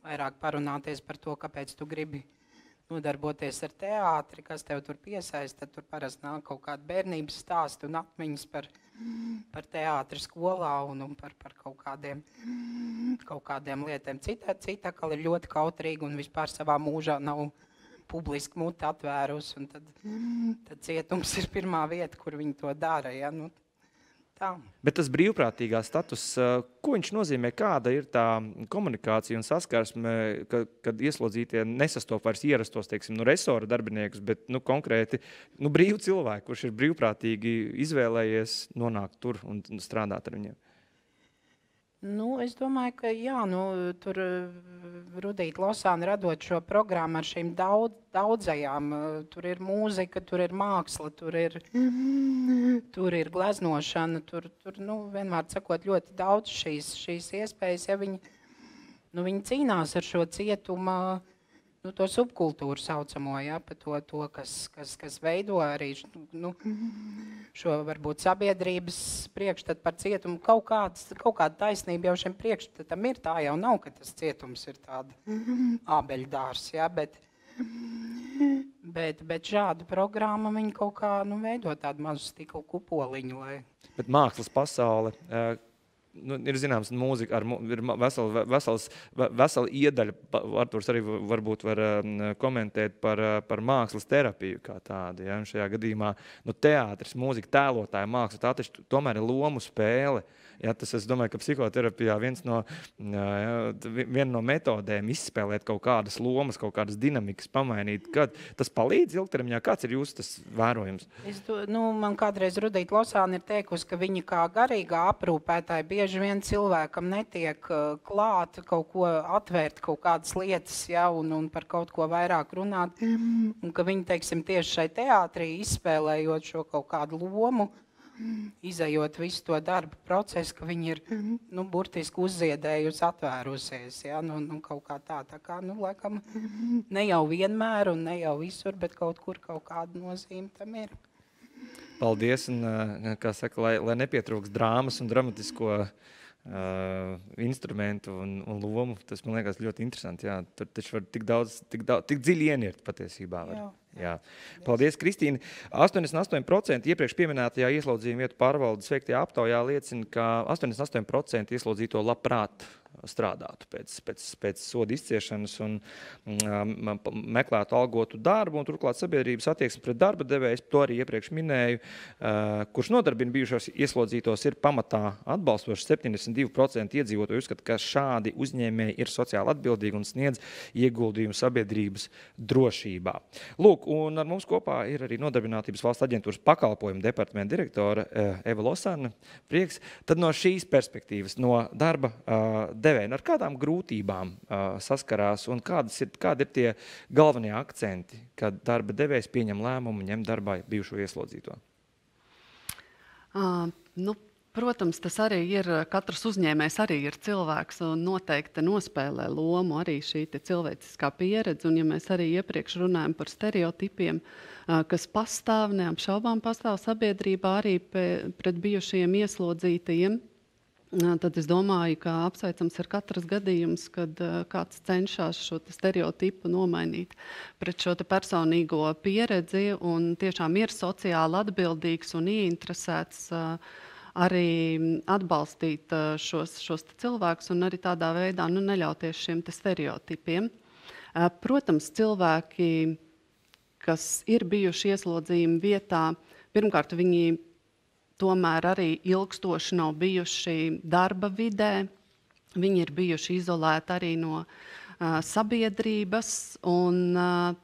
vairāk parunāties par to, kāpēc tu gribi nodarboties ar teātri, kas tev tur piesaista. Tur parasti nāk kaut kāda bērnības stāsti un atmiņas par teātri skolā un par kaut kādiem lietām. Cita atkal ir ļoti kautrīga un vispār savā mūžā nav publiski muti atvērusi. Tad cietums ir pirmā vieta, kur viņi to dara. Ja? Tā. Bet tas brīvprātīgā status, ko viņš nozīmē, kāda ir tā komunikācija un saskarsme, kad ieslodzītie nesastop vairs ierastos, resora darbiniekus, bet konkrēti brīvu cilvēku, kurš ir brīvprātīgi izvēlējies nonākt tur un strādāt ar viņiem? Es domāju, ka jā, tur Rudīta Losāne radot šo programmu ar šīm daudzajām. Tur ir mūzika, tur ir māksla, tur ir gleznošana, tur vienmēr sakot ļoti daudz šīs iespējas. Ja viņi cīnās ar šo cietuma, to subkultūru saucamo, ja, pa to kas veido arī šo varbūt sabiedrības priekšstatu par cietumu. Kaut kāda taisnība jau šiem priekšstatam ir, tā jau nav, ka tas cietums ir tāda ābeļdārs, ja, bet šāda programma viņi kaut kā veido tādu mazu stikla kupoliņu. Bet mākslas pasaule, ir zināms, mūzika ir vesela iedaļa. Arturs arī varbūt var komentēt par mākslas terapiju kā tādu. Ja? Šajā gadījumā teātris, mūzika, tēlotāja māksla, tā taču tomēr ir lomu spēle. Ja? Tas, es domāju, ka psihoterapijā viena no metodēm izspēlēt kaut kādas lomas, kaut kādas dinamikas pamainīt. Kad tas palīdz ilgtermiņā? Kāds ir jūsu tas vērojums? Man kādreiz Rudīta Losāne ir teikusi, ka viņa kā garīgā aprūpētāja bieži vien cilvēkam netiek klāt kaut ko atvērt, kaut kādas lietas, ja, un par kaut ko vairāk runāt. Un ka viņi, tieši šai teātrī izspēlējot šo kaut kādu lomu, izejot visu to darbu procesu, ka viņi ir burtiski uzziedējusi, atvērusies. Ja, kaut kā tā. Tā kā, laikam, ne jau vienmēr un ne jau visur, bet kaut kur kaut kāda nozīme tam ir. Paldies, un, kā saka, lai nepietrūks drāmas un dramatisko instrumentu un lomu. Tas, man liekas, ļoti interesanti. Jā. Tur taču var tik dziļi ienirt patiesībā. Jā. Paldies, Kristīne. 88% iepriekš pieminētajā ieslodzījuma vietu pārvaldes veiktajā aptaujā liecina, ka 88% ieslodzīto labprāt strādātu pēc soda izciešanas un meklētu algotu darbu, un turklāt sabiedrības attieksme pret darba devējs, to arī iepriekš minēju, kurš nodarbina bijušos ieslodzītos, ir pamatā atbalstoši. 72% iedzīvotāji uzskata, ka šādi uzņēmēji ir sociāli atbildīgi un sniedz ieguldījumu sabiedrības drošībā. Lūk, un ar mums kopā ir arī Nodarbinātības valsts aģentūras pakalpojumu departamenta direktore Eva Losāne. Prieks. Tad no šīs perspektīvas, no darba devēja, ar kādām grūtībām saskarās un kādi ir tie galvenie akcenti, kad darba devējs pieņem lēmumu ņemt darbā bijušo ieslodzīto? Protams, tas arī ir, katrs uzņēmējs arī ir cilvēks un noteikti nospēlē lomu arī šī cilvēciskā pieredze. Un ja mēs arī iepriekš runājam par stereotipiem, kas pastāv, neapšaubām pastāv sabiedrībā arī pret bijušajiem ieslodzītajiem, tad es domāju, ka apsveicams ir katrs gadījums, kad kāds cenšas šo stereotipu nomainīt pret šo personīgo pieredzi un tiešām ir sociāli atbildīgs un ieinteresēts arī atbalstīt šos cilvēkus un arī tādā veidā neļauties šiem stereotipiem. Protams, cilvēki, kas ir bijuši ieslodzījuma vietā, pirmkārt, viņi tomēr arī ilgstoši nav bijuši darba vidē, viņi ir bijuši izolēti arī no sabiedrības, un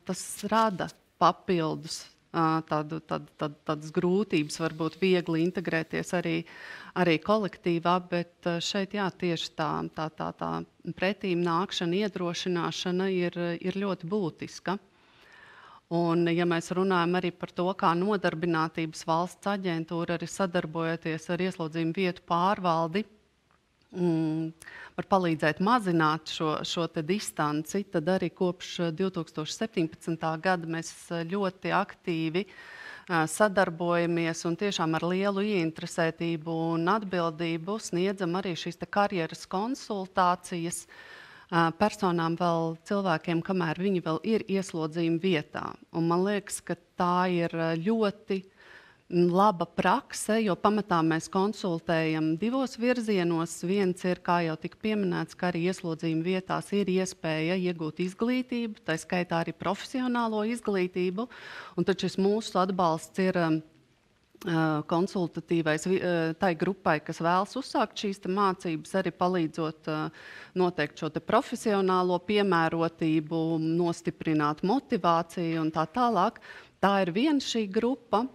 tas rada papildus tādas grūtības, varbūt viegli integrēties arī kolektīvā, bet šeit tieši tā pretīm nākšana, iedrošināšana ir ļoti būtiska. Un, ja mēs runājam arī par to, kā Nodarbinātības valsts aģentūra arī sadarbojoties ar ieslodzījumu vietu pārvaldi, var palīdzēt mazināt šo distanci, tad arī kopš 2017. gada mēs ļoti aktīvi sadarbojamies un tiešām ar lielu ieinteresētību un atbildību sniedzam arī šīs karjeras konsultācijas personām vēl cilvēkiem, kamēr viņi vēl ir ieslodzījuma vietā. Un man liekas, ka tā ir ļoti laba prakse, jo pamatā mēs konsultējam divos virzienos. Viens ir, kā jau tika pieminēts, ka arī ieslodzījuma vietās ir iespēja iegūt izglītību, tā skaitā arī profesionālo izglītību. Un tad šis mūsu atbalsts ir konsultatīvais tai grupai, kas vēlas uzsākt šīs mācības, arī palīdzot noteikt šo profesionālo piemērotību, nostiprināt motivāciju un tā tālāk. Tā ir viena šī grupa.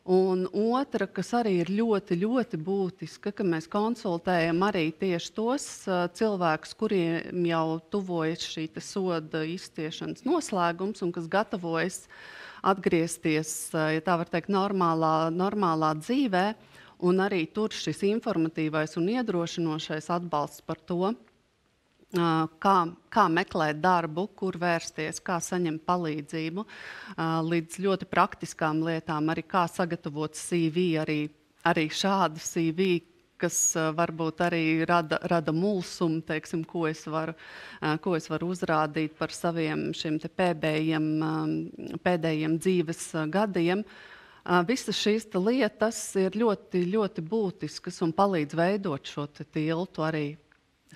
Un otra, kas arī ir ļoti, ļoti būtiska, ka mēs konsultējam arī tieši tos cilvēkus, kuriem jau tuvojas šī soda izciešanas noslēgums un kas gatavojas atgriezties, ja tā var teikt, normālā dzīvē. Un arī tur šis informatīvais un iedrošinošais atbalsts par to, kā meklēt darbu, kur vērsties, kā saņemt palīdzību, līdz ļoti praktiskām lietām, arī kā sagatavot CV, arī šādu CV, kas varbūt arī rada mulsumu, teiksim, ko es varu uzrādīt par saviem šiem pēdējiem dzīves gadiem. Visas šīs lietas ir ļoti, ļoti būtiskas un palīdz veidot šo tiltu arī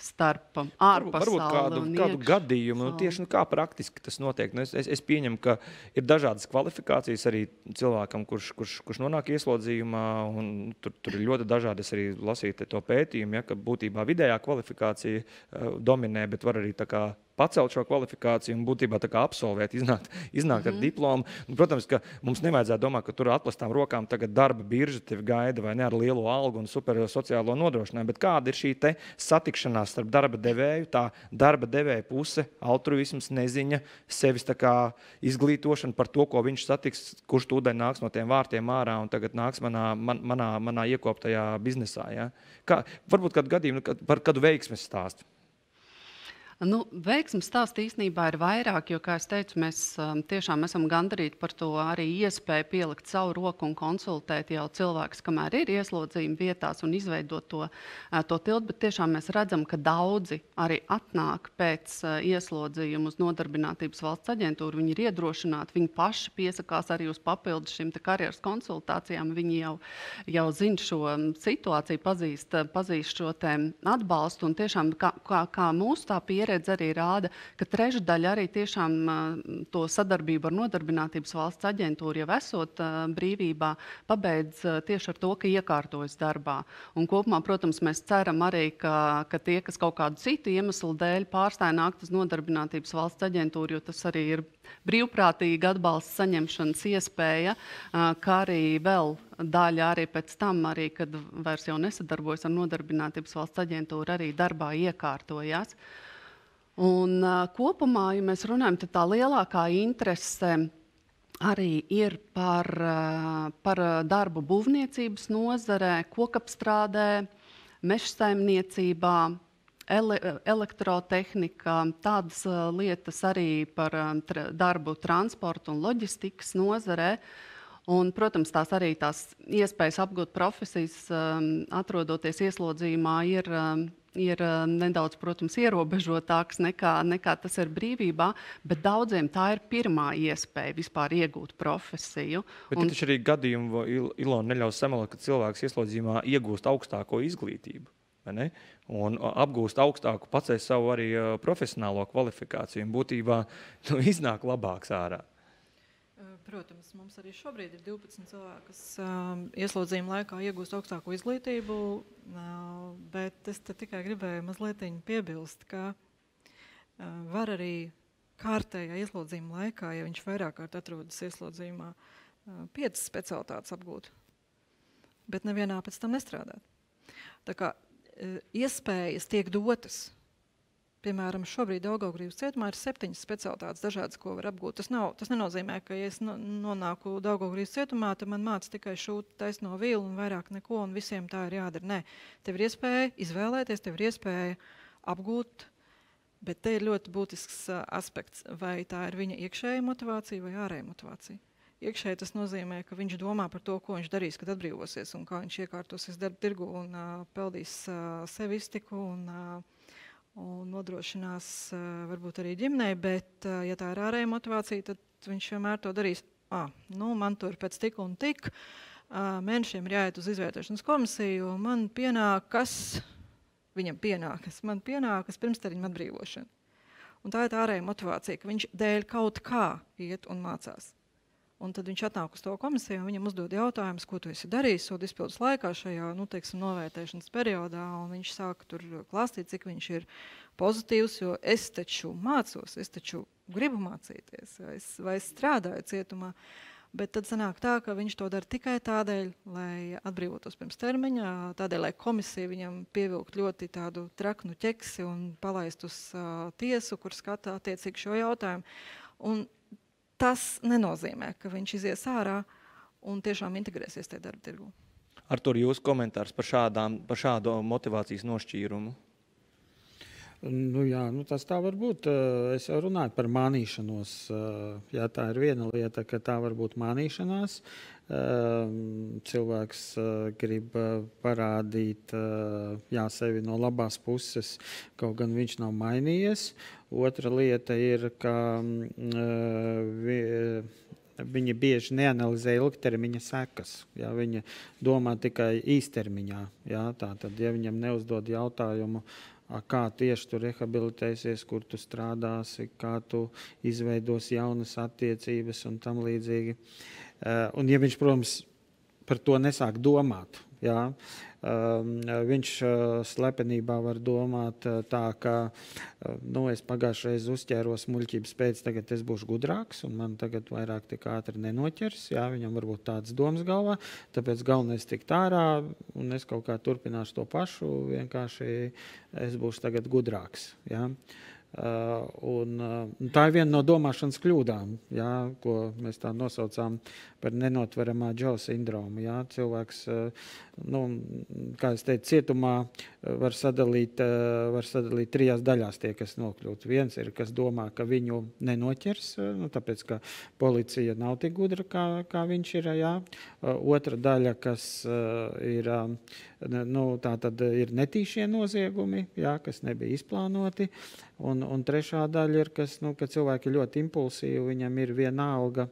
starp ārpasauli un kādu gadījumu, tieši kā praktiski tas notiek. Es pieņemu, ka ir dažādas kvalifikācijas arī cilvēkam, kurš nonāk ieslodzījumā, un tur ir ļoti dažādi. Es arī lasīju to pētījumu, ka būtībā vidējā kvalifikācija dominē, bet var arī tā kā pacelt šo kvalifikāciju un būtībā tā kā absolvēt, iznākt ar diplomu. Un, protams, ka mums nevajadzētu domāt, ka tur atplastām rokām tagad darba birža tevi gaida vai ne ar lielu algu un super sociālo nodrošinājumu, bet kāda ir šī satikšanās starp darba devēju, tā darba devēja puse, altruisms, neziņa, sevis tā kā izglītošana par to, ko viņš satiks, kurš tūdaļ nāks no tiem vārtiem ārā un tagad nāks manā iekoptajā biznesā. Ja? Varbūt kādu gadījumu, par kādu veiksmes stāstu. Veiksmes stāsti īstenībā ir vairāk, jo, kā es teicu, mēs tiešām esam gandarīti par to arī iespēju pielikt savu roku un konsultēt jau cilvēkus, kamēr ir ieslodzījuma vietās un izveidot to tiltu, bet tiešām mēs redzam, ka daudzi arī atnāk pēc ieslodzījuma uz Nodarbinātības valsts aģentūru. Viņi ir iedrošināti, viņi paši piesakās arī uz papildus šīm karjeras konsultācijām, viņi jau zina šo situāciju, pazīst šo atbalstu un tiešām kā mūsu tā pieredze arī rāda, ka trešdaļa arī tiešām to sadarbību ar Nodarbinātības valsts aģentūru jau esot brīvībā pabeidz tieši ar to, ka iekārtojas darbā. Un kopumā, protams, mēs ceram arī, ka tie, kas kaut kādu citu iemeslu dēļ pārstāja nākt uz Nodarbinātības valsts aģentūru, jo tas arī ir brīvprātīga atbalsta saņemšanas iespēja, kā arī vēl daļa arī pēc tam, arī, kad vairs jau nesadarbojas ar Nodarbinātības valsts aģentūru, arī darbā iekārtojās. Un kopumā, ja mēs runājam, tad tā lielākā interese arī ir par darbu būvniecības nozarē, kokapstrādē, mežsaimniecībā, elektrotehnika, tādas lietas arī par darbu transportu un loģistikas nozarē. Un, protams, arī tās iespējas apgūt profesijas, atrodoties ieslodzījumā, ir nedaudz, protams, ierobežotāks nekā tas ir brīvībā, bet daudziem tā ir pirmā iespēja vispār iegūt profesiju. Bet taču arī gadījumu Ilona neļaus samelot, ka cilvēks ieslodzījumā iegūst augstāko izglītību. Un apgūst augstāku, pacēs savu arī profesionālo kvalifikāciju un būtībā iznāk labāks ārā. Protams, mums arī šobrīd ir 12 cilvēki, kas ieslodzījuma laikā iegūst augstāko izglītību, bet es tikai gribēju mazliet piebilst, ka var arī kārtējā ieslodzījuma laikā, ja viņš vairāk kārt atrodas ieslodzījumā, 5 specialitātes apgūt, bet nevienā pēc tam nestrādāt. Tā kā iespējas tiek dotas. Piemēram, šobrīd Daugavgrības cietumā ir 7 specialitātes dažādas, ko var apgūt. Tas nenozīmē, ka, ja es nonāku Daugavgrības cietumā, tad man māca tikai šūt taisno vīlu un vairāk neko, un visiem tā ir jādara. Nē, tev ir iespēja izvēlēties, tev ir iespēja apgūt, bet te ir ļoti būtisks aspekts, vai tā ir viņa iekšēja motivācija vai ārēja motivācija. Iekšēji tas nozīmē, ka viņš domā par to, ko viņš darīs, kad atbrīvosies, un kā viņš iekārtosies darba tirgu un peldīs sevi iztiku un nodrošinās varbūt arī ģimnei, bet ja tā ir ārēja motivācija, tad viņš vienmēr to darīs. Man tur pēc tik un tik mēnešiem ir jāiet uz izvērtēšanas komisiju, un man pienākas pirmstermiņa atbrīvošana. Un tā ir tā ārēja motivācija, ka viņš dēļ kaut kā iet un mācās. Un tad viņš atnāk uz to komisiju, un viņam uzdod jautājumus, ko tu esi darījis sodu izpildes laikā šajā, novērtēšanas periodā, un viņš sāk tur klāstīt, cik viņš ir pozitīvs, jo es taču mācos, es taču gribu mācīties, vai es strādāju cietumā, bet tad sanāk tā, ka viņš to dara tikai tādēļ, lai atbrīvotos pirms termiņā, tādēļ, lai komisija viņam pievilkt ļoti tādu traknu ķeksi un palaist uz tiesu, kur skata attiecīgi šo jautājumu. Un tas nenozīmē, ka viņš izies ārā un tiešām integrēsies tajā darba tirgū. Artur, jūsu komentārs par šādu motivācijas nošķīrumu? Tas tā var būt. Es jau runāju par mānīšanos. Jā, tā ir viena lieta, ka tā var būt mānīšanās. Cilvēks grib parādīt sevi no labās puses, kaut gan viņš nav mainījies. Otra lieta ir, ka viņi bieži neanalizē ilgtermiņa sekas. Ja, viņi domā tikai īstermiņā. Ja, tātad, ja viņam neuzdod jautājumu, kā tieši tu rehabilitēsies, kur tu strādāsi, kā tu izveidosi jaunas attiecības un tam līdzīgi. Un ja viņš, protams, par to nesāk domāt, jā, viņš slepenībā var domāt tā, ka es pagājušreiz uzķēros muļķības pēc, tagad es būšu gudrāks un man tagad vairāk tik ātri nenoķers. Jā, viņam varbūt tāds domas galvā, tāpēc galvenais tikt ārā un es kaut kā turpināšu to pašu, vienkārši es būšu tagad gudrāks. Jā. Tā ir viena no domāšanas kļūdām, jā, ko mēs tā nosaucām par nenotveramā Džo sindromu. Jā. Cilvēks, kā es teicu, cietumā var sadalīt 3 daļās tie, kas nokļūt. Viens ir, kas domā, ka viņu nenoķers, tāpēc, ka policija nav tik gudra, kā viņš ir. Jā. Otra daļa, kas ir, tā tad ir netīšie noziegumi, jā, kas nebija izplānoti. Un trešā daļa ir, ka cilvēki ir ļoti impulsīvi, viņam ir vienalga,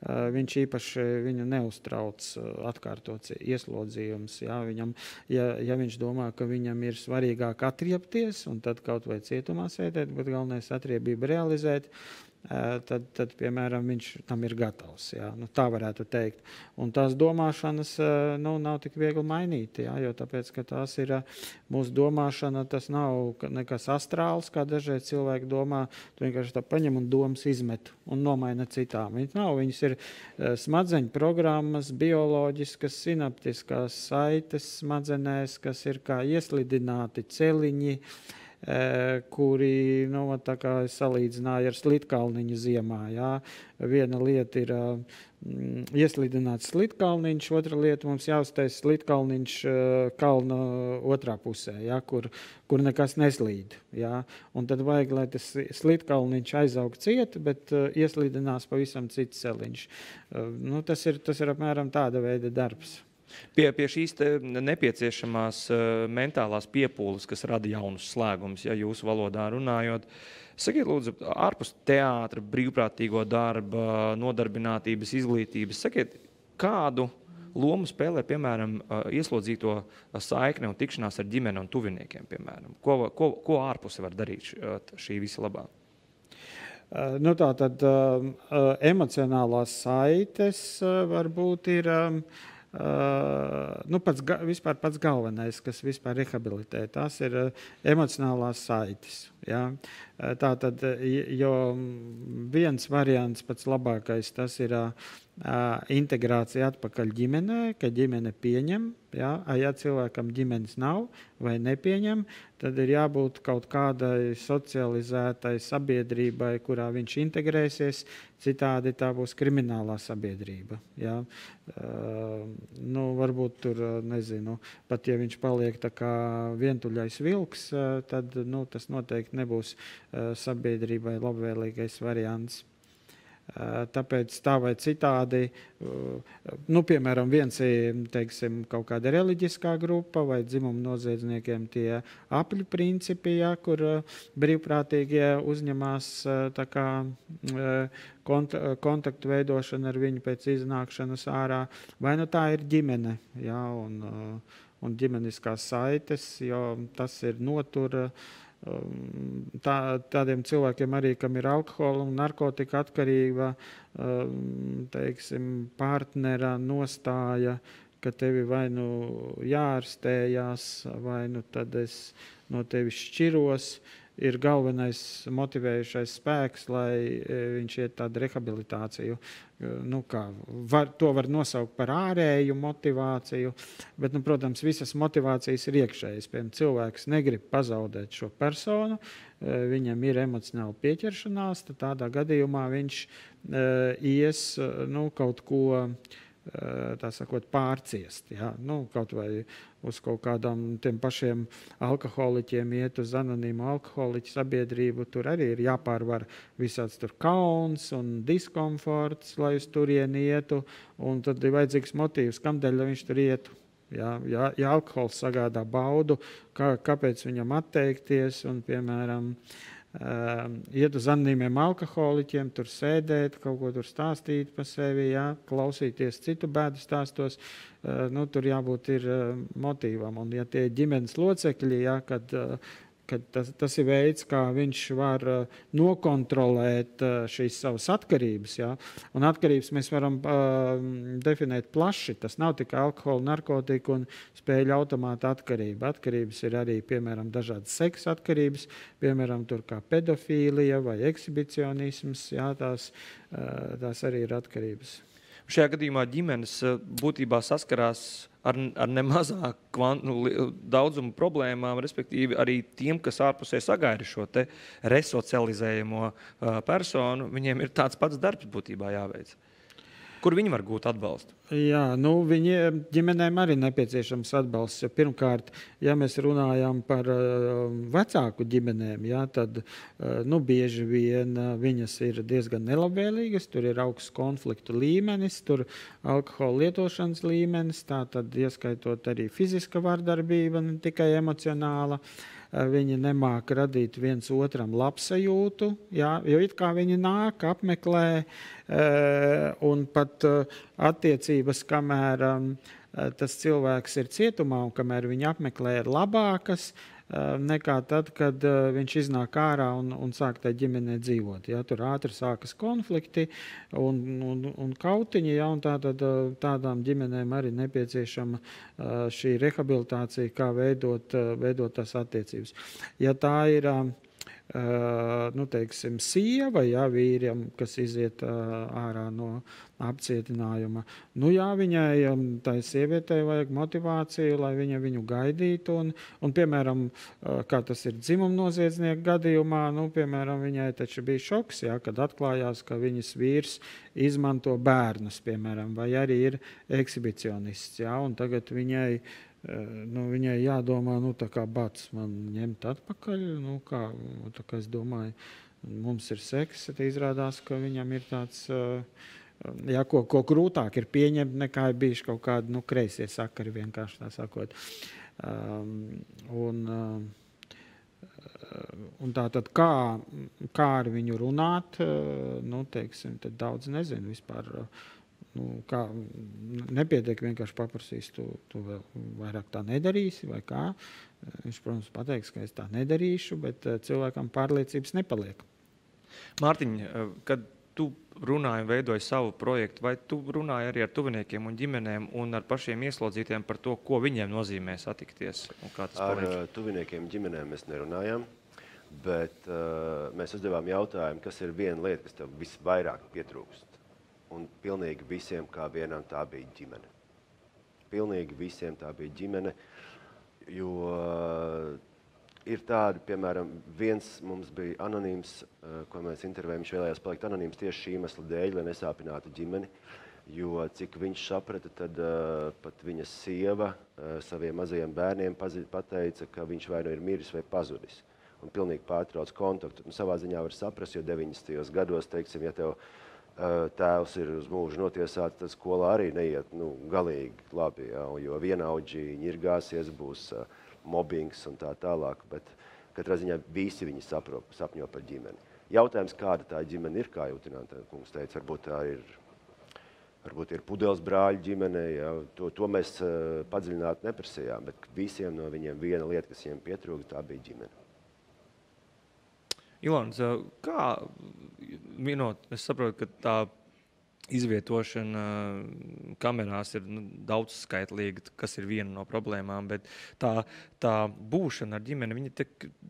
viņš īpaši viņu neuztrauc atkārtots ieslodzījums. Jā, ja viņš domā, ka viņam ir svarīgāk atriepties un tad kaut vai cietumā sēdēt, bet galvenais atriebību realizēt, tad piemēram, viņš tam ir gatavs. Jā. Tā varētu teikt. Un tās domāšanas nav tik viegli mainīt, jā, jo tāpēc, ka tās ir mūsu domāšana, tas nav nekas astrāls, kā dažreiz cilvēki domā, tu vienkārši tā paņem un domas izmet un nomaina citām. Viņas ir smadzeņu programmas, bioloģiskas, sinaptiskās saites smadzenēs, kas ir kā ieslidināti celiņi, kuri, tā kā es salīdzināju ar slitkalniņu ziemā. Jā. Viena lieta ir ieslidināts slitkalniņš, otra lieta mums jāuztais slitkalniņš kalna otrā pusē, jā, kur nekas neslīd. Jā. Un tad vajag, lai tas slitkalniņš aizaug cieti, bet ieslidinās pavisam cits celiņš. Tas ir apmēram tāda veida darbs. Pie šīs nepieciešamās mentālās piepūles, kas rada jaunus slēgumus, ja jūsu valodā runājot, sakiet, lūdzu, ārpus teātra, brīvprātīgo darba, nodarbinātības, izglītības, sakiet, kādu lomu spēlē, piemēram, ieslodzīto saikne un tikšanās ar ģimeni un tuviniekiem, piemēram? Ko ārpuse var darīt šī visa labā? Tātad emocionālās saites varbūt ir pats galvenais, kas vispār rehabilitē. Tās ir emocionālās saites. Ja? Tātad, jo viens variants pats labākais, tas ir integrācija atpakaļ ģimenē, ka ģimene pieņem. Ja cilvēkam ģimenes nav vai nepieņem, tad ir jābūt kaut kādai socializētai sabiedrībai, kurā viņš integrēsies, citādi tā būs kriminālā sabiedrība. Ja? Varbūt tur, nezinu, pat ja viņš paliek tā kā vientuļais vilks, tad tas noteikti nebūs sabiedrībai labvēlīgais variants. Tāpēc tā vai citādi, piemēram, viens ir, teiksim, kaut kāda reliģiskā grupa vai dzimuma noziedzniekiem tie apļu principi, ja, kur brīvprātīgie uzņemās tā kā kontaktu veidošana ar viņu pēc iznākšanas ārā, vai tā ir ģimene, ja, un ģimeniskās saites, jo tas ir notura tādiem cilvēkiem arī, kam ir alkohola un narkotika atkarība, teiksim, partnera nostāja, ka tevi vai jāārstējās, vai tad es no tevis šķiros, ir galvenais motivējušais spēks, lai viņš iet tādu rehabilitāciju. To var nosaukt par ārēju motivāciju, bet, protams, visas motivācijas ir iekšējas. Piemēram, cilvēks negrib pazaudēt šo personu, viņam ir emocionāla pieķeršanās, tad tādā gadījumā viņš ies kaut ko, tā sakot, pārciest. Ja? Kaut vai uz kaut kādām tiem pašiem alkoholiķiem iet uz anonīmu alkoholiķu sabiedrību, tur arī ir jāpārvar visāds tur kauns un diskomforts, lai uz turieni ietu, un tad ir vajadzīgs motīvs, kamdēļ viņš tur ietu. Ja alkohols sagādā baudu, kāpēc viņam atteikties, un, piemēram, iet uz anonīmiem alkoholiķiem, tur sēdēt, kaut ko tur stāstīt par sevi, ja, klausīties citu bēdu stāstos, tur jābūt ir motīvam. Un ja tie ģimenes locekļi, ja, kad tas ir veids, kā viņš var nokontrolēt šīs savas atkarības. Ja? Un atkarības mēs varam definēt plaši. Tas nav tikai alkohola, narkotika un spēļu automāta atkarība. Atkarības ir arī, piemēram, dažādas seksa atkarības, piemēram, tur kā pedofīlija vai ekshibicionisms. Ja? Tās arī ir atkarības. Šajā gadījumā ģimenes būtībā saskarās ar nemazāku daudzumu problēmām, respektīvi arī tiem, kas ārpusē sagaida šo te resocializējamo personu, viņiem ir tāds pats darbs būtībā jāveic. Kur viņi var gūt atbalstu? Jā, ģimenēm arī nepieciešams atbalsts. Pirmkārt, ja mēs runājam par vecāku ģimenēm, jā, tad bieži vien viņas ir diezgan nelabvēlīgas, tur ir augsts konfliktu līmenis, tur alkohola lietošanas līmenis, tātad ieskaitot arī fiziska vardarbība, ne tikai emocionāla. Viņi nemāk radīt viens otram labsajūtu, jā, jo it kā viņi nāk, apmeklē, un pat attiecības, kamēr tas cilvēks ir cietumā un kamēr viņi apmeklē, ir labākas nekā tad, kad viņš iznāk ārā un sāk tajā ģimenē dzīvot. Ja? Tur ātri sākas konflikti un kautiņi, ja? Un tādām ģimenēm arī nepieciešama šī rehabilitācija, kā veidot tās attiecības. Ja tā ir nu, teiksim, sieva, ja, vīriem, kas iziet ārā no apcietinājuma. Nu, jā, viņai, tai sievietei vajag motivāciju, lai viņa viņu gaidītu. Un piemēram, kā tas ir dzimumnoziedznieku gadījumā, nu, piemēram, viņai taču bija šoks, ja, kad atklājās, ka viņas vīrs izmanto bērnus, piemēram, vai arī ir ekshibicionists. Ja, un tagad viņai jādomā, nu, tā kā bats man ņemt atpakaļ, nu, kā, tā kā es domāju, mums ir seks, tad izrādās, ka viņam ir tāds, jā, ko grūtāk ir pieņemt, nekā ir bijuši kaut kādi, nu, kreisie sakari, vienkārši tā sakot. Un tā tad, kā ar viņu runāt, nu, teiksim, tad daudz nezinu vispār. Nu, kā, nepietiek vienkārši paprasīs, tu vēl vairāk tā nedarīsi, vai kā. Viņš, protams, pateiks, ka es tā nedarīšu, bet cilvēkam pārliecības nepaliek. Mārtiņ, kad tu runāji un veidoji savu projektu, vai tu runāji arī ar tuviniekiem un ģimenēm un ar pašiem ieslodzītiem par to, ko viņiem nozīmē satikties? Un kā tas ar tuviniekiem ģimenēm mēs nerunājām, bet mēs uzdevām jautājumu, kas ir viena lieta, kas tev visvairāk pietrūkst. Un pilnīgi visiem kā vienam tā bija ģimene. Pilnīgi visiem tā bija ģimene, jo ir tādi, piemēram, viens mums bija anonīms, ko mēs intervējam, viņš vēlējās palikt anonīms tieši šī iemesla dēļ, lai nesāpinātu ģimeni, jo cik viņš saprata, tad pat viņa sieva saviem mazajiem bērniem pateica, ka viņš vai nu ir miris vai pazudis. Un pilnīgi pārtrauc kontaktu. Un savā ziņā var saprast, jo 90. gados, teiksim, ja tev tēvs ir uz mūžu notiesāts, tad skolā arī neiet galīgi labi, ja, jo vienaudži ņirgāsies, būs mobbings un tā tālāk, bet katrā ziņā visi viņi sapņo par ģimeni. Jautājums, kāda tā ģimene ir, kā Jutināte kungs teica, varbūt ir Pudeles brāļu ģimene, ja, to mēs padziļināt neprasījām, bet visiem no viņiem viena lieta, kas viņiem pietrūka, tā bija ģimene. Ilons, kā minot, es saprotu, ka tā izvietošana kamerās ir daudzskaitlīga, kas ir viena no problēmām, bet tā būšana ar ģimeni, viņa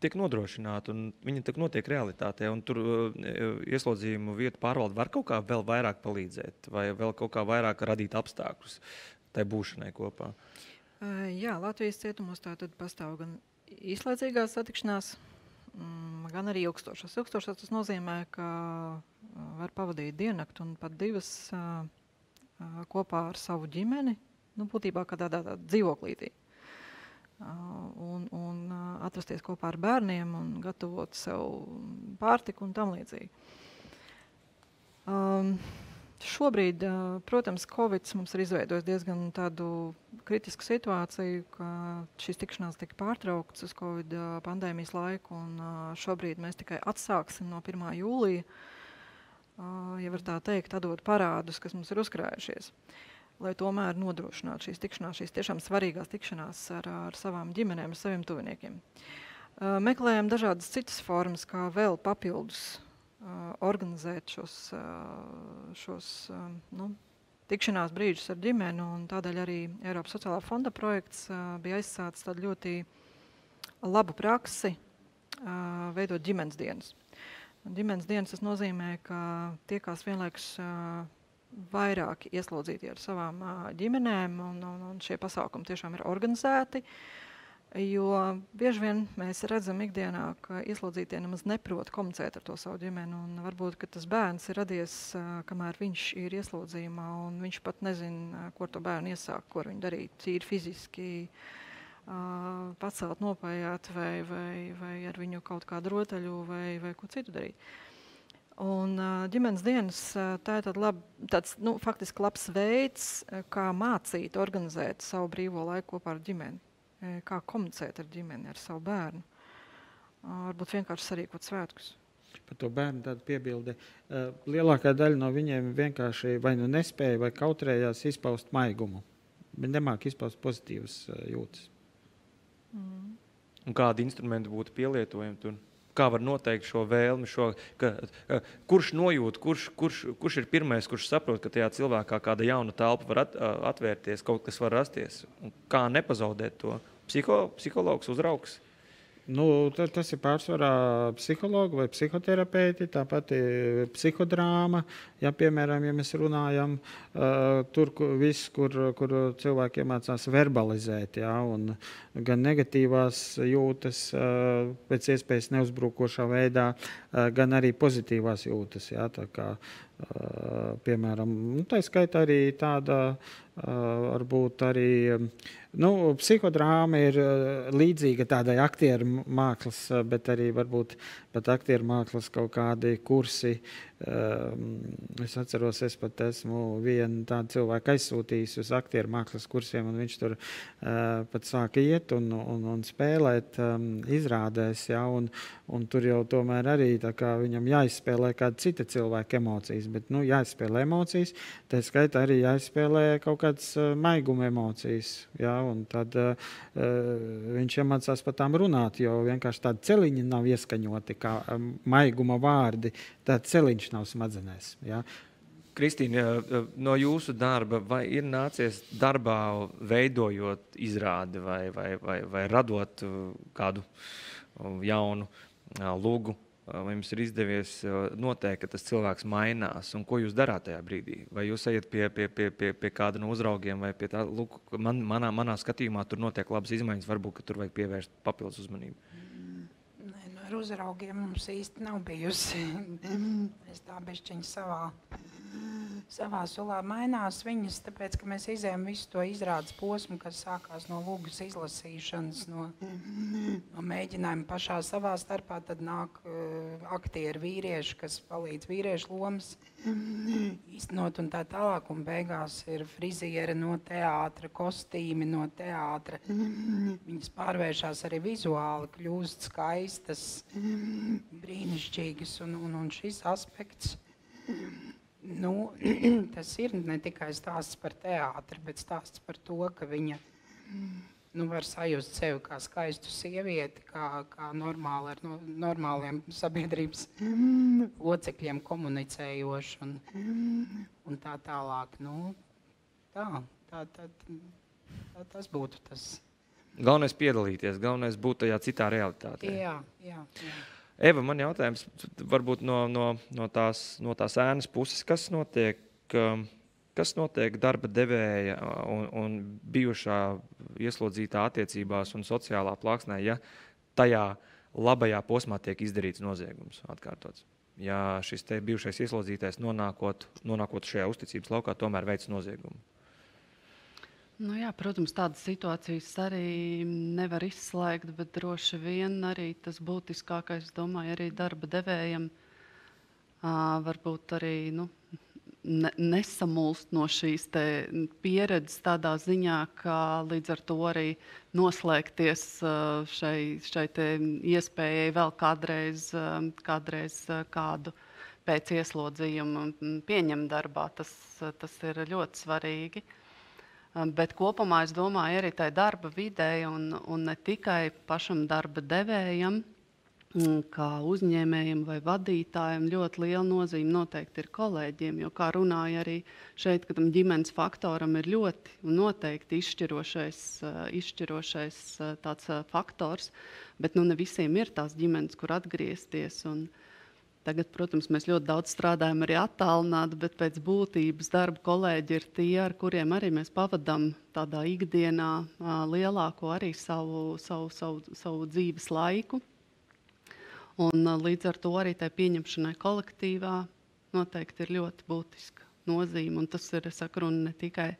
tiek nodrošināta un viņa notiek realitātē, un tur ieslodzījumu vietu pārvalde var kaut kā vēl vairāk palīdzēt vai vēl kaut kā vairāk radīt apstākļus tai būšanai kopā. Jā, Latvijas cietumos tātad pastāv gan īslaicīgās satikšanās, gan arī ilgstošas. Ilgstošas tas nozīmē, ka var pavadīt diennakti un pat divas kopā ar savu ģimeni, būtībā kā tādā dzīvoklītī. Un atrasties kopā ar bērniem un gatavot sev pārtiku un tam līdzīgi. Šobrīd, protams, Covid mums ir izveidojis diezgan tādu kritisku situāciju, ka šīs tikšanās tika pārtrauktas uz Covid pandēmijas laiku, un šobrīd mēs tikai atsāksim no 1. jūlija, ja var tā teikt, atdot parādus, kas mums ir uzkrājušies, lai tomēr nodrošinātu šīs tikšanās, šīs tiešām svarīgās tikšanās ar savām ģimenēm, ar saviem tuviniekiem. Meklējam dažādas citas formas, kā vēl papildus organizēt šos tikšanās brīžus ar ģimeni, un tādēļ arī Eiropas sociālā fonda projekts bija aizsācis tādu ļoti labu praksi veidot ģimenes dienas. Ģimenes dienas tas nozīmē, ka tiekās vienlaikus vairāki ieslodzīti ar savām ģimenēm, un šie pasākumi tiešām ir organizēti. Jo bieži vien mēs redzam ikdienā, ka ieslodzītie nemaz neprot komunicēt ar to savu ģimeni, un varbūt, ka tas bērns ir radies, kamēr viņš ir ieslodzījumā, un viņš pat nezina, ko ar to bērnu iesākt, ko ar viņu darīt, tīri fiziski, pacelt, nopājāt, vai ar viņu kaut kādu rotaļu, vai ko citu darīt. Un ģimenes dienas, tā ir tāds faktiski labs veids, kā mācīt, organizēt savu brīvo laiku kopā ar ģimeni. Kā komunicēt ar ģimeni, ar savu bērnu. Varbūt vienkārši sarīkot svētkus. Par to bērnu tādu piebildi. Lielākā daļa no viņiem vienkārši vai nu nespēja, vai kautrējās izpaust maigumu. Viņi nemāk izpaust pozitīvas jūtas. Un kādi instrumenti būtu pielietojami tur? Kā var noteikt šo vēlmi, kurš nojūt, kurš ir pirmais, kurš saprot, ka tajā cilvēkā kāda jauna telpa var atvērties, kaut kas var rasties? Un kā nepazaudēt to? Psihologs, uzraugs? Tas ir pārsvarā psihologi vai psihoterapeiti, tāpat psihodrāma. Ja, piemēram, ja mēs runājam tur, kur cilvēki iemācās verbalizēt, ja, un gan negatīvās jūtas pēc iespējas neuzbrukošā veidā, gan arī pozitīvās jūtas. Ja, tā kā, piemēram, tā skaitā arī tāda, varbūt arī, psihodrāma ir līdzīga tādai aktieru mākslas, bet arī varbūt pat aktieru mākslas kaut kādi kursi. Es atceros, es pat esmu vienu tādu cilvēku aizsūtījis uz aktieru mākslas kursiem, un viņš tur pat sāka iet un spēlēt izrādēs, ja, un tur jau tomēr arī tā kā viņam jāizspēlē kāda cita cilvēka emocijas, bet, jāizspēlē emocijas, tā skaitā arī jāizspēlē kaut kādas maiguma emocijas, ja, un tad viņš iemācās par tām runāt, jo vienkārši tādi celiņi nav ieskaņoti kā maiguma vārdi, tāds celiņš nav smadzenēs. Ja. Kristīna, no jūsu darba, vai ir nācies darbā veidojot izrādi vai radot kādu jaunu lūgu, vai jums ir izdevies noteikt, ka tas cilvēks mainās, un ko jūs darāt tajā brīdī? Vai jūs ejat pie kāda no uzraugiem, vai pie tā, manā skatījumā tur notiek labas izmaiņas, varbūt, ka tur vajag pievērst papildus uzmanību? Ar uzraugiem mums īsti nav bijusi. Es tā bišķiņa savā sulā mainās viņas, tāpēc, ka mēs izējām visu to izrādes posmu, kas sākās no lūgas izlasīšanas, no mēģinājuma pašā savā starpā, tad nāk aktieri vīrieši, kas palīdz vīriešu lomas īstenot un tā tālāk, un beigās ir friziere no teātra, kostīmi no teātra. Viņas pārvēršās arī vizuāli, kļūst skaistas, brīnišķīgas, un šis aspekts, tas ir ne tikai stāsts par teātri, bet stāsts par to, ka viņa var sajust sevi kā skaistu sievieti, kā normāli ar normāliem sabiedrības locekļiem komunicējoši un tā tālāk. Tas būtu tas. Galvenais piedalīties, galvenais būt tajā citā realitātē. Jā. Eva, man jautājums varbūt no tās ēnas puses, kas notiek darba devēja un bijušā ieslodzītā attiecībās un sociālā plāksnē, ja tajā labajā posmā tiek izdarīts noziegums atkārtots? Ja šis te bijušais ieslodzītais nonākot šajā uzticības laukā, tomēr veic noziegumu? Jā, protams, tādas situācijas arī nevar izslēgt, bet droši vien arī tas būtiskākais, domāju, arī darba devējam varbūt arī nesamulst no šīs te pieredzes tādā ziņā, ka līdz ar to arī noslēgties šai te iespējai vēl kādreiz kādu pēc ieslodzījuma pieņemt darbā. Tas ir ļoti svarīgi. Bet kopumā es domāju arī tai darba videi un ne tikai pašam darba devējam, kā uzņēmējiem vai vadītājiem, ļoti liela nozīme noteikti ir kolēģiem, jo kā runāja arī šeit, ka tam ģimenes faktoram ir ļoti un noteikti izšķirošais tāds faktors, bet ne visiem ir tās ģimenes, kur atgriezties. Un tagad, protams, mēs ļoti daudz strādājam arī attālināti, bet pēc būtības darba kolēģi ir tie, ar kuriem arī mēs pavadām tādā ikdienā lielāko arī savu dzīves laiku. Un līdz ar to arī tai pieņemšanai kolektīvā noteikti ir ļoti būtiska nozīme. Un tas ir, es saku, runa ne tikai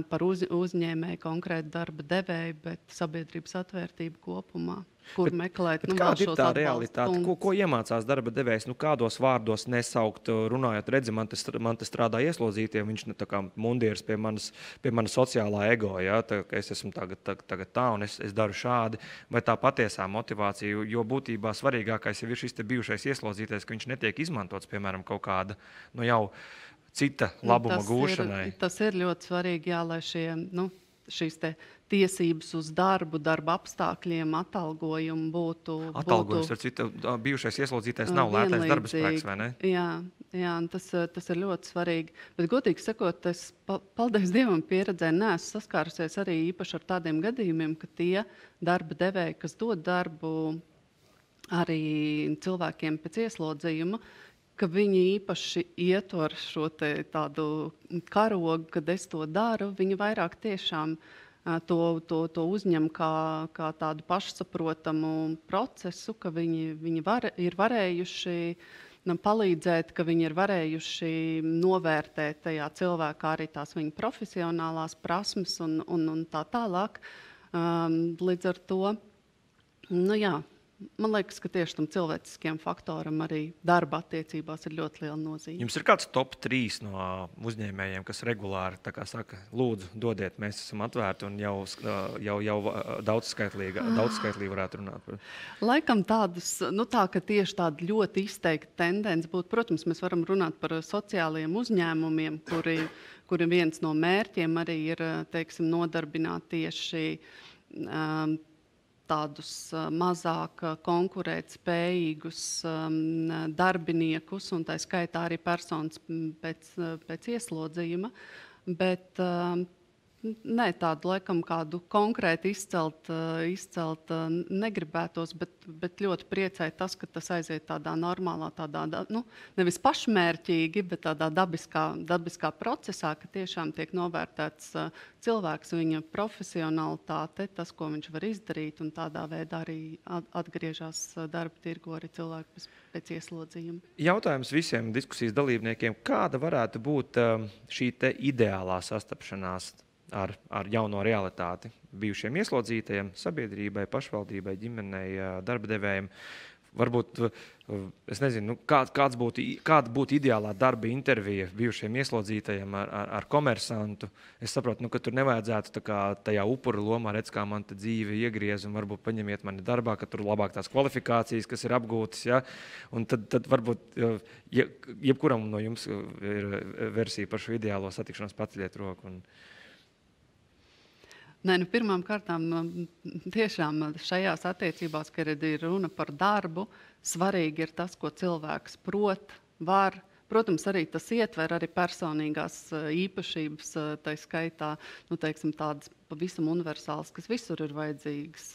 par uzņēmēju konkrētu darba devēju, bet sabiedrības atvērtību kopumā, kur meklēt kāda ir tā realitāte? Ko iemācās darba devējs? Kādos vārdos nesaukt, runājot, redzi, man te strādā ieslodzītie, viņš tā kā mundieris pie manas sociālā ego, ja? Ka es esmu tagad tā un es daru šādi, vai tā patiesā motivācija, jo būtībā svarīgākais jau ir šis te bijušais ieslodzītais, ka viņš netiek izmantots, piemēram, kaut kāda jau cita labuma gūšanai. Tas ir ļoti svarīgi, jā, lai šīs tiesības uz darbu, darba apstākļiem, atalgojumu būtu... Atalgojums ar citu bijušais ieslodzītais nav lētais darba spēks, vai ne? Jā, un tas ir ļoti svarīgi. Bet, godīgi sakot, es, paldies Dievam, pieredzē neesmu saskārusies arī īpaši ar tādiem gadījumiem, ka tie darba devēji, kas dod darbu arī cilvēkiem pēc ieslodzījuma, ka viņi īpaši ietver šo tādu karogu, kad es to daru, viņi vairāk tiešām to uzņem kā tādu pašsaprotamu procesu, ka viņi ir varējuši palīdzēt, ka viņi ir varējuši novērtēt tajā cilvēkā arī tās viņa profesionālās prasmes un tā tālāk. Līdz ar to, jā, man liekas, ka tieši tam cilvēciskajam faktoram arī darba attiecībās ir ļoti liela nozīme. Jums ir kāds top 3 no uzņēmējiem, kas regulāri saka, lūdzu, dodiet, mēs esam atvērti un jau daudzskaitlīgi varētu runāt? Laikam tādus, tā, ka tieši tāda ļoti izteikta tendence būtu, protams, mēs varam runāt par sociālajiem uzņēmumiem, kuri viens no mērķiem arī ir, teiksim, nodarbināt tieši tādus mazāk konkurētspējīgus darbiniekus, un tā skaitā arī personas pēc ieslodzījuma. Bet nē, tādu laikam kādu konkrēti izcelt negribētos, bet ļoti priecēja tas, ka tas aiziet tādā normālā, nevis pašmērķīgi, bet tādā dabiskā procesā, ka tiešām tiek novērtēts cilvēks, viņa profesionalitāte, tas, ko viņš var izdarīt, un tādā veidā arī atgriežas darba tirgu arī cilvēku pēc ieslodzījuma. Jautājums visiem diskusijas dalībniekiem, kāda varētu būt šī ideālā sastapšanās ar jauno realitāti bijušiem ieslodzītajiem, sabiedrībai, pašvaldībai, ģimenei, darba devējiem? Varbūt, es nezinu, kāda būtu ideālā darba intervija bijušiem ieslodzītajiem ar komersantu. Es saprotu, ka tur nevajadzētu tajā upura lomā redz, kā man te dzīve iegriez, un varbūt paņemiet mani darbā, ka tur labāk tās kvalifikācijas, kas ir apgūtas. Ja? Un tad varbūt jebkuram no jums ir versija par šo ideālo satikšanos, paceļiet roku. Nē, pirmām kārtām tiešām šajās attiecībās, kad ir runa par darbu, svarīgi ir tas, ko cilvēks prot, var. Protams, arī tas ietver arī personīgās īpašības, tā skaitā, teiksim, tādas pavisam universālas, kas visur ir vajadzīgas,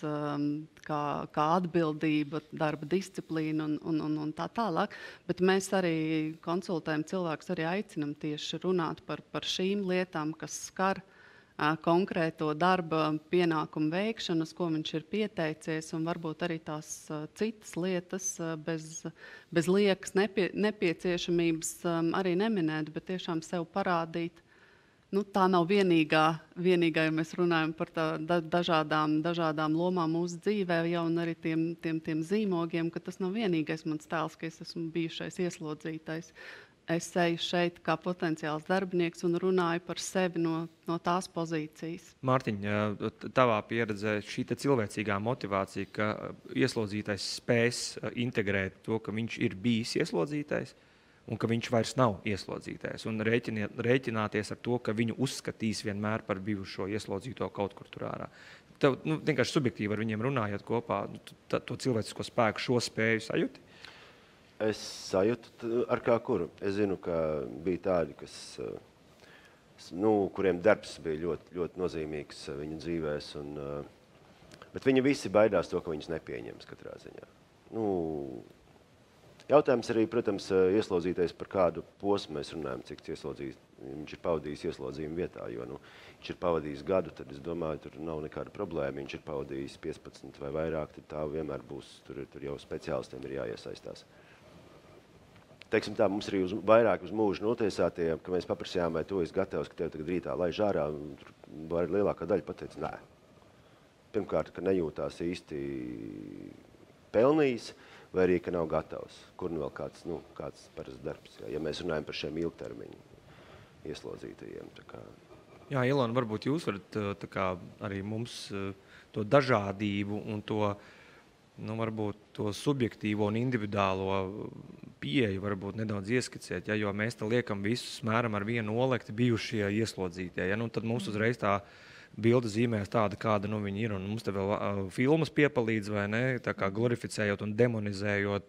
kā atbildība, darba disciplīna un tā tālāk. Bet mēs arī konsultējam cilvēkus, arī aicinam tieši runāt par šīm lietām, kas skar konkrēto darba pienākumu veikšanu, uz ko viņš ir pieteicies, un varbūt arī tās citas lietas bez liekas nepieciešamības arī neminēt, bet tiešām sev parādīt. Tā nav vienīgā, ja mēs runājam par dažādām lomām mūsu dzīvē, jau un arī tiem zīmogiem, ka tas nav vienīgais mans tēls, ka es esmu bijušais ieslodzītais. Es eju šeit kā potenciāls darbinieks un runāju par sevi no tās pozīcijas. Mārtiņ, tavā pieredzē šī cilvēcīgā motivācija, ka ieslodzītais spēs integrēt to, ka viņš ir bijis ieslodzītais un ka viņš vairs nav ieslodzītais, un rēķināties ar to, ka viņu uzskatīs vienmēr par bijušo ieslodzīto kaut kur tur ārā. Tev vienkārši subjektīvi ar viņiem runājot kopā, to cilvēcisko spēku, šo spēju sajūti? Es sajūtu ar kā kuru. Es zinu, ka bija tādi, kuriem darbs bija ļoti, ļoti nozīmīgs viņu dzīvēs, bet viņi visi baidās to, ka viņus nepieņems katrā ziņā. Jautājums arī, protams, ieslodzītais par kādu posmu mēs runājam, cik viņš ir pavadījis ieslodzījuma vietā, jo viņš ir pavadījis gadu, tad es domāju, tur nav nekāda problēma. Viņš ir pavadījis 15 vai vairāk, tad tā vienmēr būs, tur jau speciālistiem ir jāiesaistās. Teiksim tā, mums arī vairāk uz mūžu notiesātie, ka mēs paprasījām, vai tu esi gatavs, ka tev tagad rītā laiž ārā, tur lielākā daļa pateica, nē. Pirmkārt, ka nejūtās īsti pelnījis, vai arī, ka nav gatavs. Kur vēl kāds parasts darbs, ja mēs runājam par šiem ilgtermiņu ieslodzītajiem. Jā, Ilona, varbūt jūs varat arī mums to dažādību un to, varbūt to subjektīvo un individuālo pieeju varbūt nedaudz ieskicēt, jo mēs liekam visus mēram ar vienu olekti bijušie ieslodzītie. Tad mums uzreiz tā bilde zīmēs tāda, kāda viņa ir. Un mums te vēl filmas piepalīdz, vai ne, tā kā glorificējot un demonizējot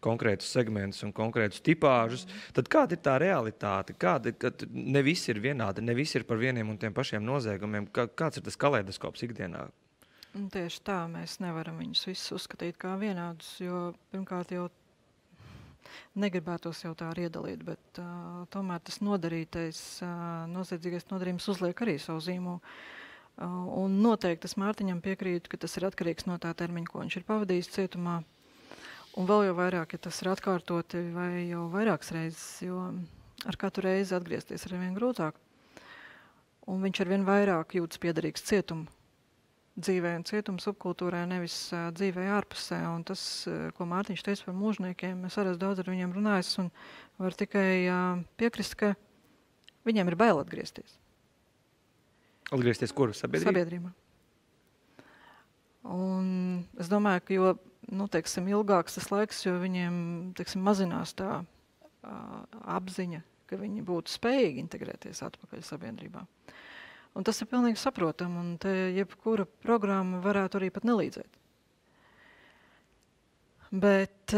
konkrētus segmentus un konkrētus tipāžus. Tad kāda ir tā realitāte? Kad ne visi ir vienādi, ne visi ir par vieniem un tiem pašiem noziegumiem? Kāds ir tas kaleidoskops ikdienā? Tieši tā, mēs nevaram viņus visus uzskatīt kā vienādus, jo pirmkārt jau negribētos jau tā iedalīt, bet tomēr tas noziedzīgais nodarījums uzliek arī savu zīmolu. Un noteikti es Mārtiņam piekrītu, ka tas ir atkarīgs no tā termiņa, ko viņš ir pavadījis cietumā. Un vēl jau vairāk, ja tas ir atkārtoti vai jau vairākas reizes, jo ar katru reizi atgriezties ir vien grūtāk. Un viņš ar vien vairāk jūtas piederīgs cietumu dzīvē un cietuma subkultūrā, nevis dzīvē ārpusē. Un tas, ko Mārtiņš teica par mūžniekiem, es arī daudz ar viņiem runājis un var tikai piekrist, ka viņiem ir bail atgriezties. Atgriezties kur? Sabiedrībā. Un es domāju, ka jo ilgāks tas laiks, jo viņiem mazinās tā apziņa, ka viņi būtu spējīgi integrēties atpakaļ sabiedrībā. Un tas ir pilnīgi saprotam, un te jebkura programma varētu arī pat nelīdzēt. Bet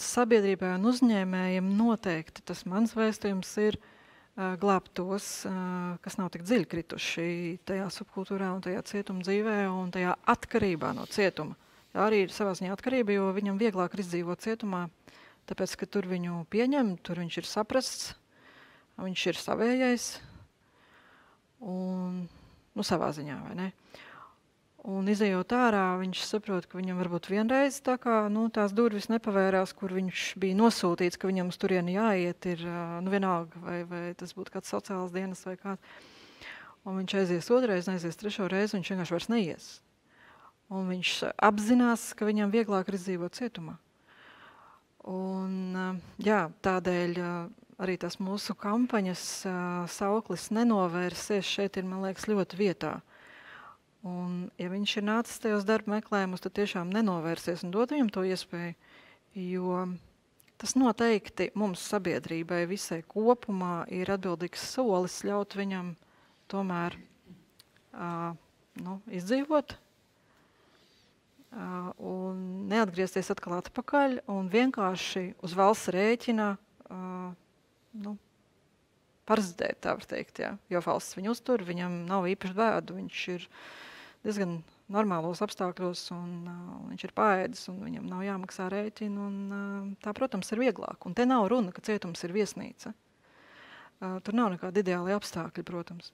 sabiedrībai un uzņēmējiem noteikti tas mans vēstījums ir glābt tos, kas nav tik dziļi krituši tajā subkultūrā un tajā cietuma dzīvē un tajā atkarībā no cietuma. Tā arī ir savā ziņā atkarība, jo viņam vieglāk ir izdzīvot cietumā, tāpēc, ka tur viņu pieņem, tur viņš ir saprasts, viņš ir savējais, un, savā ziņā, vai ne? Un izejot ārā, viņš saprot, ka viņam varbūt vienreiz tā kā, tās durvis nepavērās, kur viņš bija nosūtīts, ka viņam uz turieni jāiet, ir, vienalga, vai tas būtu kāds sociāls dienas vai kāds. Un viņš aizies otrais, aizies trešo reizi, viņš vienkārši vairs neies. Un viņš apzinās, ka viņam vieglāk ir izdzīvot cietumā. Un, tādēļ arī tās mūsu kampaņas sauklis nenovērsies šeit ir, man liekas, ļoti vietā. Un, ja viņš ir nācis tajos darba meklējumus, tad tiešām nenovērsies un dod viņam to iespēju, jo tas noteikti mums sabiedrībai visai kopumā ir atbildīgs solis ļaut viņam tomēr izdzīvot un neatgriezties atkal atpakaļ un vienkārši uz valsts rēķina parazitēt, tā var teikt, jā. Jo valsts viņu uztur, viņam nav īpaši bēdu, viņš ir diezgan normālos apstākļos un viņš ir paēdis un viņam nav jāmaksā rēķinu un tā, protams, ir vieglāk. Un te nav runa, ka cietums ir viesnīca. Tur nav nekādi ideāli apstākļi, protams.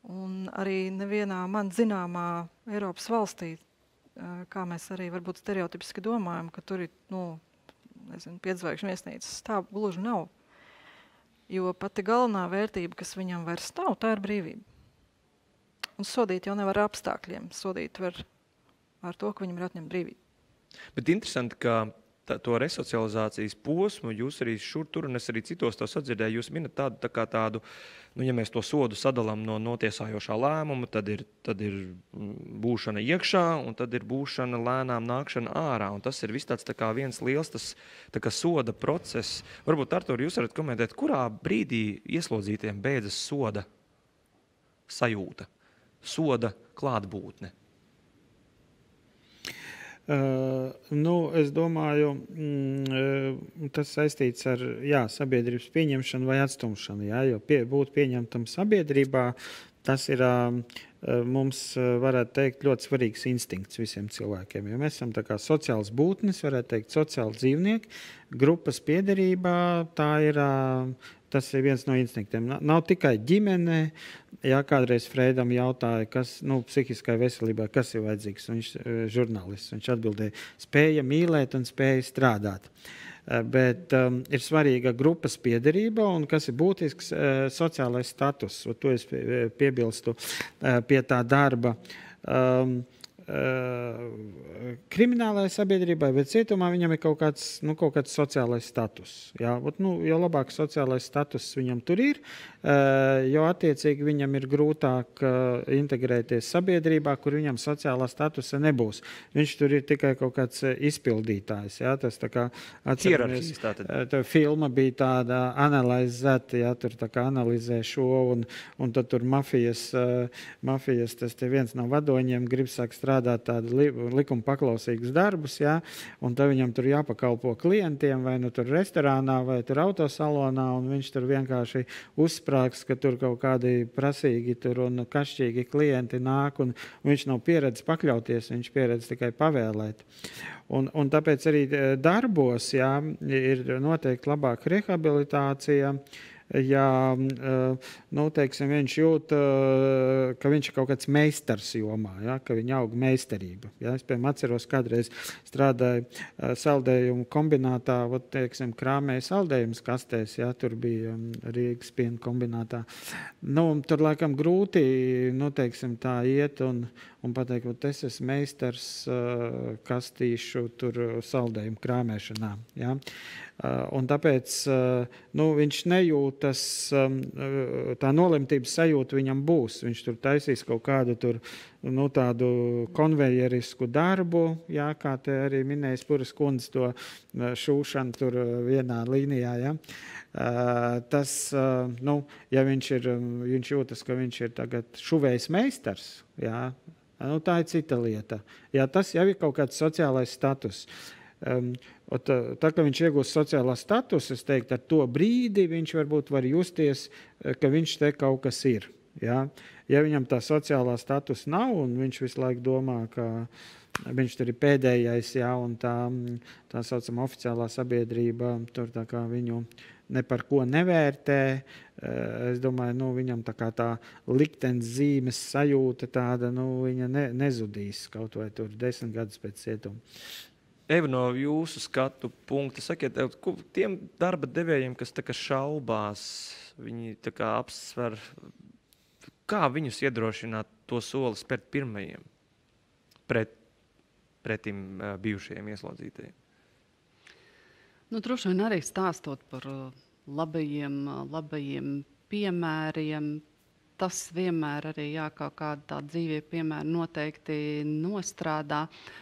Un arī nevienā man zināmā Eiropas valstī, kā mēs arī varbūt stereotipiski domājam, ka tur ir, 5 zvaigžņu viesnīcas, tā gluži nav. Jo pati galvenā vērtība, kas viņam vairs nav, tā ir brīvība. Un sodīt jau nevar ar apstākļiem. Sodīt var ar to, ka viņam ir atņemt brīvību. Bet interesanti, ka to resocializācijas posmu jūs arī šur tur, un es arī citos to sadzirdēju, jūs minat tādu, ja mēs to sodu sadalām no notiesājošā lēmuma, tad ir būšana iekšā, un tad ir būšana lēnām nākšana ārā. Un tas ir viss tāds tā kā viens liels soda process. Varbūt, Artur, jūs varat komentēt, kurā brīdī ieslodzītiem beidzas soda sajūta, soda klātbūtne? Es domāju, tas saistīts ar sabiedrības pieņemšanu vai atstumšanu. Jo būt pieņemtam sabiedrībā, tas ir mums, varētu teikt, ļoti svarīgs instinkts visiem cilvēkiem. Jo mēs esam tā kā sociāls būtnes, varētu teikt, sociāli dzīvnieki. Grupas piederībā, tas ir viens no instinktiem. Nav tikai ģimene. Kādreiz Freidam jautāja, kas psihiskai veselībai, kas ir vajadzīgs. Viņš žurnālists. Viņš atbildēja, spēja mīlēt un spēja strādāt. Bet ir svarīga grupas piederība un kas ir būtisks sociālais status. To es piebilstu pie tā darba. kriminālajai sabiedrībai, bet cietumā viņam ir kaut kāds sociālais status. Jā, jo labāks sociālais status viņam tur ir, jo attiecīgi viņam ir grūtāk integrēties sabiedrībā, kur viņam sociālā statusa nebūs. Viņš tur ir tikai kaut kāds izpildītājs. Jā, tas tā kā atceramies, filma bija tāda analizēta, jā, tur tā kā analizē šo, un tad tur mafijas, tas te viens no vadoņiem grib sāk strādāt tādu likuma paklausīgus darbus, jā, un tad viņam tur jāpakalpo klientiem, vai nu tur restorānā, vai tur autosalonā, un viņš tur vienkārši uzsprāgs, ka tur kaut kādi prasīgi tur un kašķīgi klienti nāk, un viņš nav pieredzis pakļauties, viņš pieredzis tikai pavēlēt. Un tāpēc arī darbos, jā, ir noteikti labāka rehabilitācija, ja teiksim, viņš jūt, ka viņš ir kaut kāds meistars jomā, ja, ka viņa aug meistarība. Ja. Es, piemēram, atceros, kādreiz strādāju saldējumu kombinātā, teiksim, krāmēju saldējumus kastēs, ja, tur bija Rīgas piena kombinātā. Tur laikam grūti, teiksim, tā iet un pateikt, ka es esmu meistars kastīšu tur saldējumu krāmēšanā. Ja. Un tāpēc viņš nejūtas, tā nolemtības sajūta viņam būs. Viņš tur taisīs kaut kādu tur, tādu konvejerisku darbu, jā, kā te arī minēja Spuras kundze to šūšanu tur vienā līnijā. Ja. Tas, ja viņš jūtas, ka viņš ir tagad šuvējs meistars, jā, tā ir cita lieta. Jā, tas jau ir kaut kāds sociālais status. Tā, ka viņš iegūst sociālā status, es teiktu, ar to brīdi viņš varbūt var justies, ka viņš te kaut kas ir. Ja, ja viņam tā sociālā status nav, un viņš visu laiku domā, ka viņš tur ir pēdējais, ja, un tā saucama oficiālā sabiedrība tur tā kā viņu ne par ko nevērtē, es domāju, viņam tā liktenes zīmes sajūta tāda, viņa nezudīs kaut vai tur 10 gadus pēc cietuma. Eva, no jūsu skatu punkta, sakiet, tiem darba devējiem, kas šaubās, viņi apsver, kā viņus iedrošināt to soli spērt pirmajiem pretim bijušajiem ieslodzītajiem? Droši vien arī stāstot par labajiem piemēriem, tas vienmēr arī kaut kāda tā dzīvie piemēra noteikti nostrādā,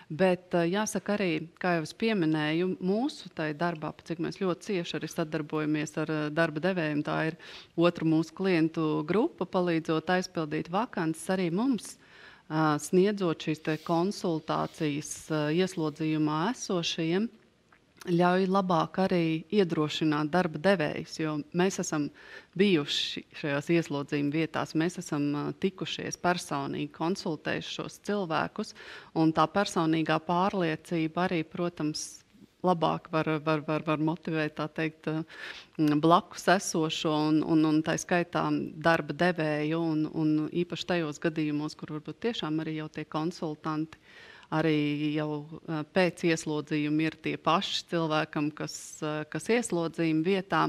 bet jāsaka arī, kā jau es pieminēju, mūsu tai darbā, cik mēs ļoti cieši arī sadarbojamies ar darba devējiem, tā ir otra mūsu klientu grupa, palīdzot aizpildīt vakances arī mums, sniedzot šīs te konsultācijas ieslodzījumā esošajiem, ļauj labāk arī iedrošināt darba devējus, jo mēs esam bijuši šajās ieslodzījuma vietās, mēs esam tikušies personīgi, konsultējuši šos cilvēkus, un tā personīgā pārliecība arī, protams, labāk var motivēt, tā teikt, blakus esošo un tā skaitā darba devēju, un īpaši tajos gadījumos, kur varbūt tiešām arī jau tie konsultanti, arī jau pēc ieslodzījuma ir tie paši cilvēkam, kas ieslodzījuma vietā,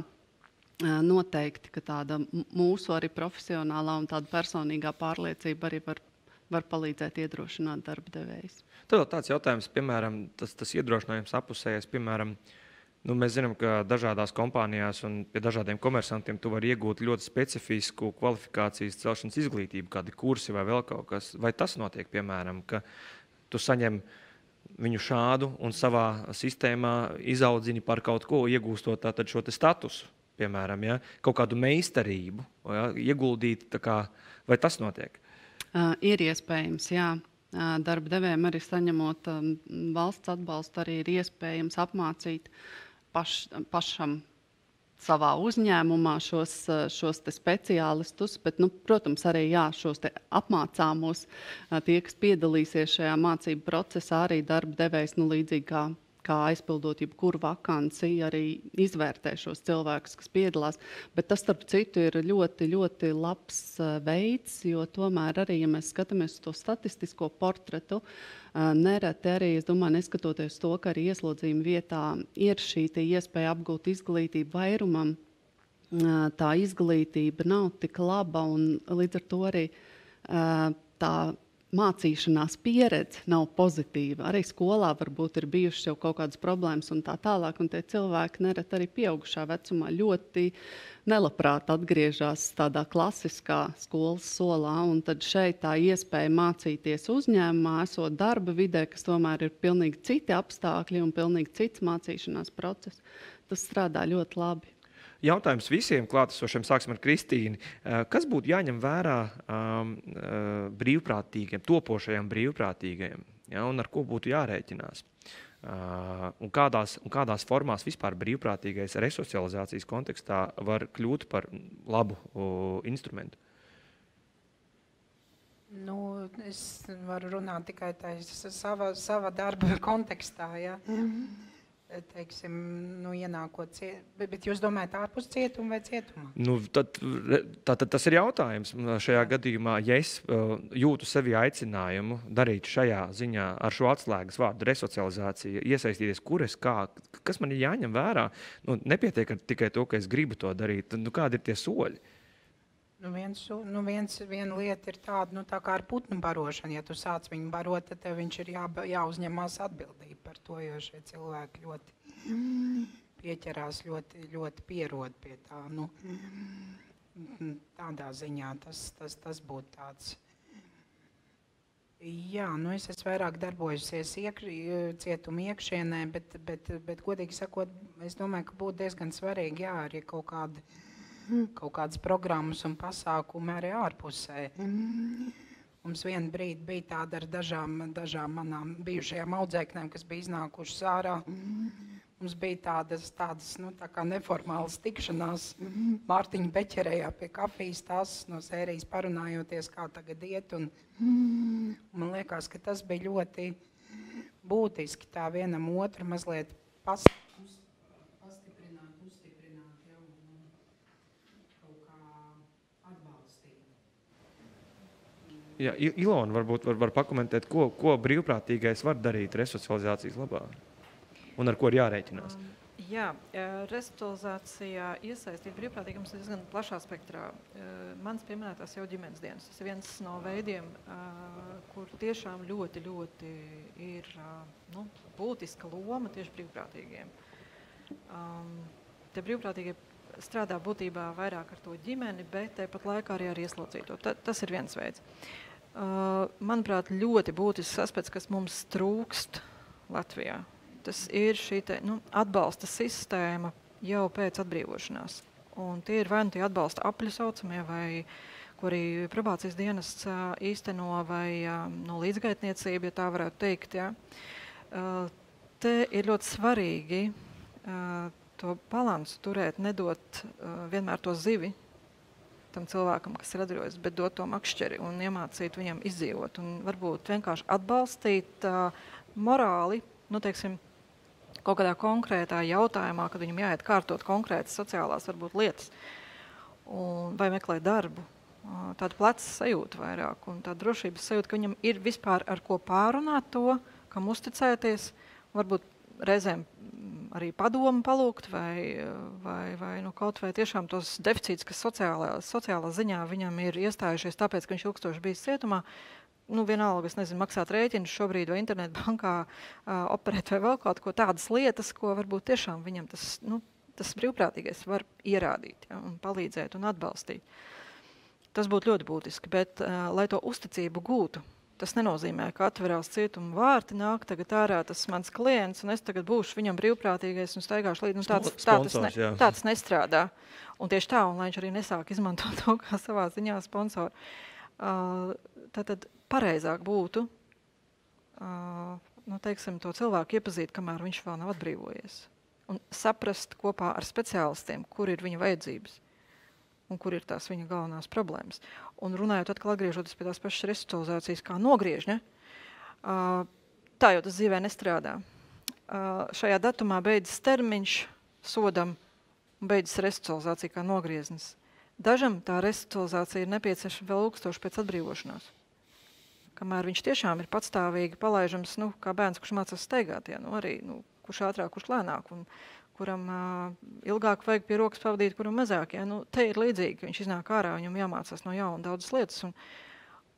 noteikti, ka tāda mūsu arī profesionālā un tāda personīgā pārliecība arī var palīdzēt iedrošināt darba devējus. Tad vēl tāds jautājums, piemēram, tas iedrošinājums apusējais, piemēram, mēs zinām, ka dažādās kompānijās un pie dažādiem komersantiem tu vari iegūt ļoti specifisku kvalifikācijas celšanas izglītību, kādi kursi vai vēl kaut kas. Vai tas notiek, piemēram, ka tu saņem viņu šādu un savā sistēmā izaudzini par kaut ko, iegūstot tātad šo te statusu, piemēram, ja? Kaut kādu meistarību, ja? Ieguldīt, vai tas notiek? Ir iespējams, jā. Darba devējiem arī saņemot valsts atbalstu, arī ir iespējams apmācīt pašam savā uzņēmumā šos te speciālistus, bet, protams, arī šos te apmācāmos, tie, kas piedalīsies šajā mācību procesā, arī darba devējs, līdzīgi kā aizpildot jebkuru vakanci, arī izvērtē šos cilvēkus, kas piedalās. Bet tas, starp citu, ir ļoti, ļoti labs veids, jo tomēr arī, ja mēs skatāmies to statistisko portretu, nereti arī, es domāju, neskatoties to, ka arī ieslodzījumu vietā ir šī iespēja apgūt izglītību vairumam, tā izglītība nav tik laba un līdz ar to arī tā mācīšanās pieredze nav pozitīva. Arī skolā varbūt ir bijušas jau kaut kādas problēmas un tā tālāk, un tie cilvēki nereti arī pieaugušā vecumā ļoti nelabprāt atgriežas tādā klasiskā skolas solā, un tad šeit tā iespēja mācīties uzņēmumā, esot darba vidē, kas tomēr ir pilnīgi citi apstākļi un pilnīgi cits mācīšanās process, tas strādā ļoti labi. Jautājums visiem klātesošiem, sāksim ar Kristīni. Kas būtu jāņem vērā brīvprātīgiem, topošajiem brīvprātīgajiem, ja, un ar ko būtu jārēķinās? Un kādās formās vispār brīvprātīgais resocializācijas kontekstā var kļūt par labu instrumentu? Nu, es varu runāt tikai sava darba kontekstā, ja? Teiksim, nu, ienākot bet jūs domājat ārpus cietuma vai cietumā? Nu, tad tas ir jautājums. Šajā gadījumā, ja es jūtu sevi aicinājumu darīt šajā ziņā ar šo atslēgas vārdu resocializācija, iesaistīties, kas man ir jāņem vērā, nu, nepietiek tikai to, ka es gribu to darīt. Nu, kādi ir tie soļi? Viena lieta ir tāda, tā kā ar putnu barošanu. Ja tu sāc viņu barot, tad tev viņš ir jāuzņemās atbildība par to, jo šie cilvēki ļoti pieķerās, ļoti pierod pie tā. Nu, tādā ziņā tas būtu tāds. Jā, es esmu vairāk darbojusies cietuma iekšienē, bet godīgi sakot, es domāju, ka būtu diezgan svarīgi, jā, arī kaut kādas programmas un pasākumi arī ārpusē. Mums vienu brīdi bija tāda ar dažām manām bijušajām audzēknēm, kas bija iznākušas ārā. Mums bija tādas tā kā neformālas tikšanās Mārtiņa Beķerējā pie kafijas tās no sērijas parunājoties, kā tagad iet. Un man liekas, ka tas bija ļoti būtiski tā vienam otru mazliet Jā, Ilona varbūt var pakomentēt, ko brīvprātīgais var darīt resocializācijas labā un ar ko ir jārēķinās. Jā, resocializācijā iesaistīt brīvprātīgums diezgan plašā spektrā. Mans pieminētās jau ģimenes dienas. Tas ir viens no veidiem, kur tiešām ļoti ir būtiska loma tieši brīvprātīgiem. Tie brīvprātīgie strādā būtībā vairāk ar to ģimeni, bet tāpat laikā arī ar ieslodzīto. Tas ir viens veids. Manuprāt, ļoti būtisks aspekts, kas mums trūkst Latvijā. Tas ir šī atbalsta sistēma jau pēc atbrīvošanās. Un tie ir vai nu tie atbalsta apļu saucamie, vai ko arī probācijas dienests īsteno, vai no līdzgaitniecība, ja tā varētu teikt. Ja. Te ir ļoti svarīgi to balansu turēt, nedot vienmēr to zivi tam cilvēkam, kas ir atbrīvojies, bet dot to makšķeri un iemācīt viņam izdzīvot. Un varbūt vienkārši atbalstīt morāli, teiksim, kaut kādā konkrētā jautājumā, kad viņam jāiet kārtot konkrētas sociālās varbūt lietas, vai meklēt darbu. Tāda pleca sajūta vairāk un tāda drošības sajūta, ka viņam ir vispār ar ko pārunāt to, kam uzticēties, varbūt reizēm arī padomu palūgt vai kaut vai tiešām tos deficīts, kas sociālā ziņā viņam ir iestājušies tāpēc, ka viņš ilgstoši bijis cietumā, vienalga, es nezinu, maksāt rēķinus šobrīd vai internetbankā operēt vai vēl kaut ko tādas lietas, ko varbūt tiešām viņam tas brīvprātīgais var ierādīt, ja, un palīdzēt un atbalstīt. Tas būtu ļoti būtiski, bet lai to uzticību gūtu, tas nenozīmē, ka atverās cietuma vārti, nāk tagad ārā tas mans klients, un es tagad būšu viņam brīvprātīgais un staigāšu līdzi. Tāds nestrādā. Un tieši tā, un lai viņš arī nesāk izmantot to kā savā ziņā sponsoru. Tātad pareizāk būtu teiksim, to cilvēku iepazīt, kamēr viņš vēl nav atbrīvojies. Un saprast kopā ar speciālistiem, kur ir viņa vajadzības un kur ir tās viņa galvenās problēmas. Un runājot atkal atgriežoties pie tās pašas resocializācijas kā nogriežņa, tā jau tas dzīvē nestrādā. Šajā datumā beidzas termiņš sodam un beidzas resocializācija kā nogrieznis. Dažam tā resocializācija ir nepieciešama vēl ilgstoši pēc atbrīvošanās. Kamēr viņš tiešām ir patstāvīgi palaižams, kā bērns, kurš mācās steigāt, ja, arī kurš ātrāk, kurš lēnāk, un kuram ilgāk vajag pie rokas pavadīt, kuram mazāk. Ja? Te ir līdzīgi, ka viņš iznāk ārā, viņam jāmācās no jauna daudzas lietas.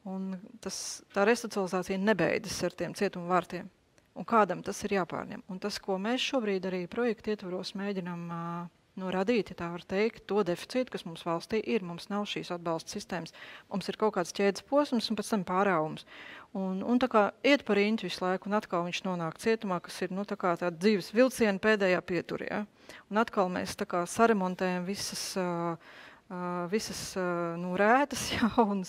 Un tā resocializācija nebeidzas ar tiem cietuma vārtiem. Un kādam tas ir jāpārņem. Un tas, ko mēs šobrīd arī projekta ietvaros mēģinām radīt, ja tā var teikt, to deficītu, kas mums valstī ir. Mums nav šīs atbalsta sistēmas. Mums ir kaut kāds ķēdes posms un pēc tam pārāvums. Un tā kā iet par riņķi visu laiku, un atkal viņš nonāk cietumā, kas ir tā kā tāda dzīves vilciena pēdējā pieturē. Ja? Un atkal mēs tā kā saremontējam visas rētas, ja, un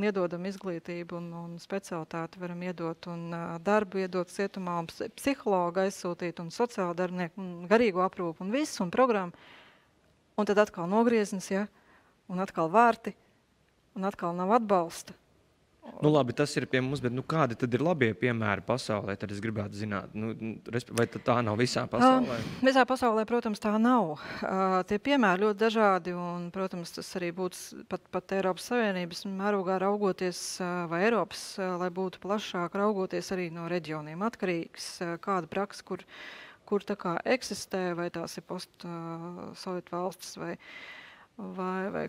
iedodam izglītību un specialitāti varam iedot, un darbu iedot cietumā, un psihologu aizsūtīt, un sociālo darbinieku, un garīgo aprūpu, un visu, un programmu. Un tad atkal nogrieznis, ja, un atkal vārti, un atkal nav atbalsta. Nu, labi, tas ir pie mums, bet kādi tad ir labie piemēri pasaulē? Tad es gribētu zināt, vai tā nav visā pasaulē? Visā pasaulē, protams, tā nav. Tie piemēri ļoti dažādi, un, protams, tas arī būtu pat Eiropas Savienības mērogā raugoties, vai Eiropas, lai būtu plašāk raugoties arī no reģioniem atkarīgs, kāda praksa, kur tā kā eksistē, vai tās ir post-sovietu valstis, vai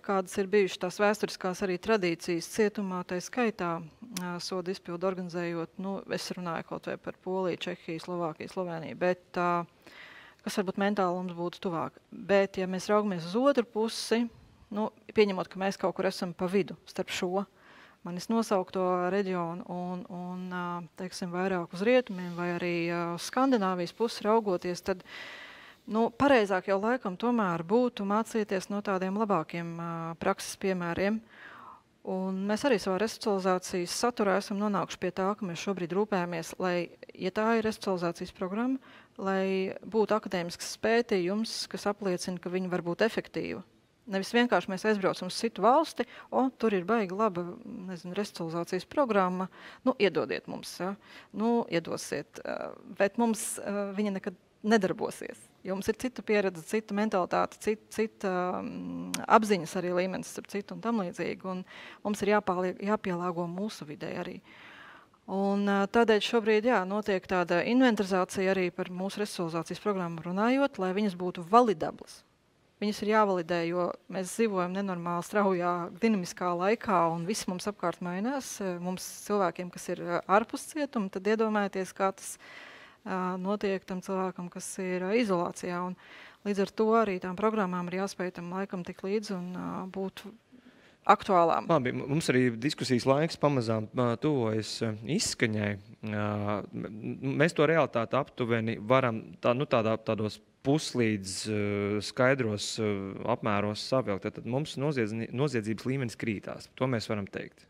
kādas ir bijušas tās vēsturiskās arī tradīcijas cietumā, tai skaitā sodu izpildu organizējot, es runāju kaut vai par Poliju, Čehiju, Slovākiju, Sloveniju, bet kas varbūt mentāli mums būtu tuvāk. Bet, ja mēs raugamies uz otru pusi, pieņemot, ka mēs kaut kur esam pa vidu starp šo manis nosaukto reģionu un teiksim, vairāk uz rietumiem vai arī uz Skandināvijas pusi raugoties, tad pareizāk jau laikam tomēr būtu mācīties no tādiem labākiem prakses piemēriem. Un mēs arī savā resocializācijas saturā esam nonākuši pie tā, ka mēs šobrīd rūpējamies, lai, ja tā ir resocializācijas programma, lai būtu akadēmisks pētījums, kas apliecina, ka viņa var būt efektīva. Nevis vienkārši mēs aizbraucam uz citu valsti, tur ir baigi laba, resocializācijas programma, iedodiet mums, ja? Iedosiet, bet mums viņa nekad nedarbosies. Jo mums ir cita pieredze, cita mentalitāte, cita apziņas arī līmenis starp citu un tam līdzīgi. Un mums ir jāpielāgo mūsu vidē arī. Un tādēļ šobrīd notiek tāda inventarizācija arī par mūsu resocializācijas programmu runājot, lai viņas būtu validablas. Viņas ir jāvalidē, jo mēs dzīvojam nenormāli straujā, dinamiskā laikā un viss mums apkārt mainās. Mums cilvēkiem, kas ir ārpus cietuma, tad iedomājieties, kā tas notiek tam cilvēkam, kas ir izolācijā. Un līdz ar to arī tām programmām ir jāspēj tam laikam tik līdz un būt aktuālām. Labi, mums arī diskusijas laiks pamazām tuvojas izskaņai. Mēs to realitāti aptuveni varam tādos puslīdz skaidros apmēros savilkt. Tad mums noziedzības līmenis krītās. To mēs varam teikt.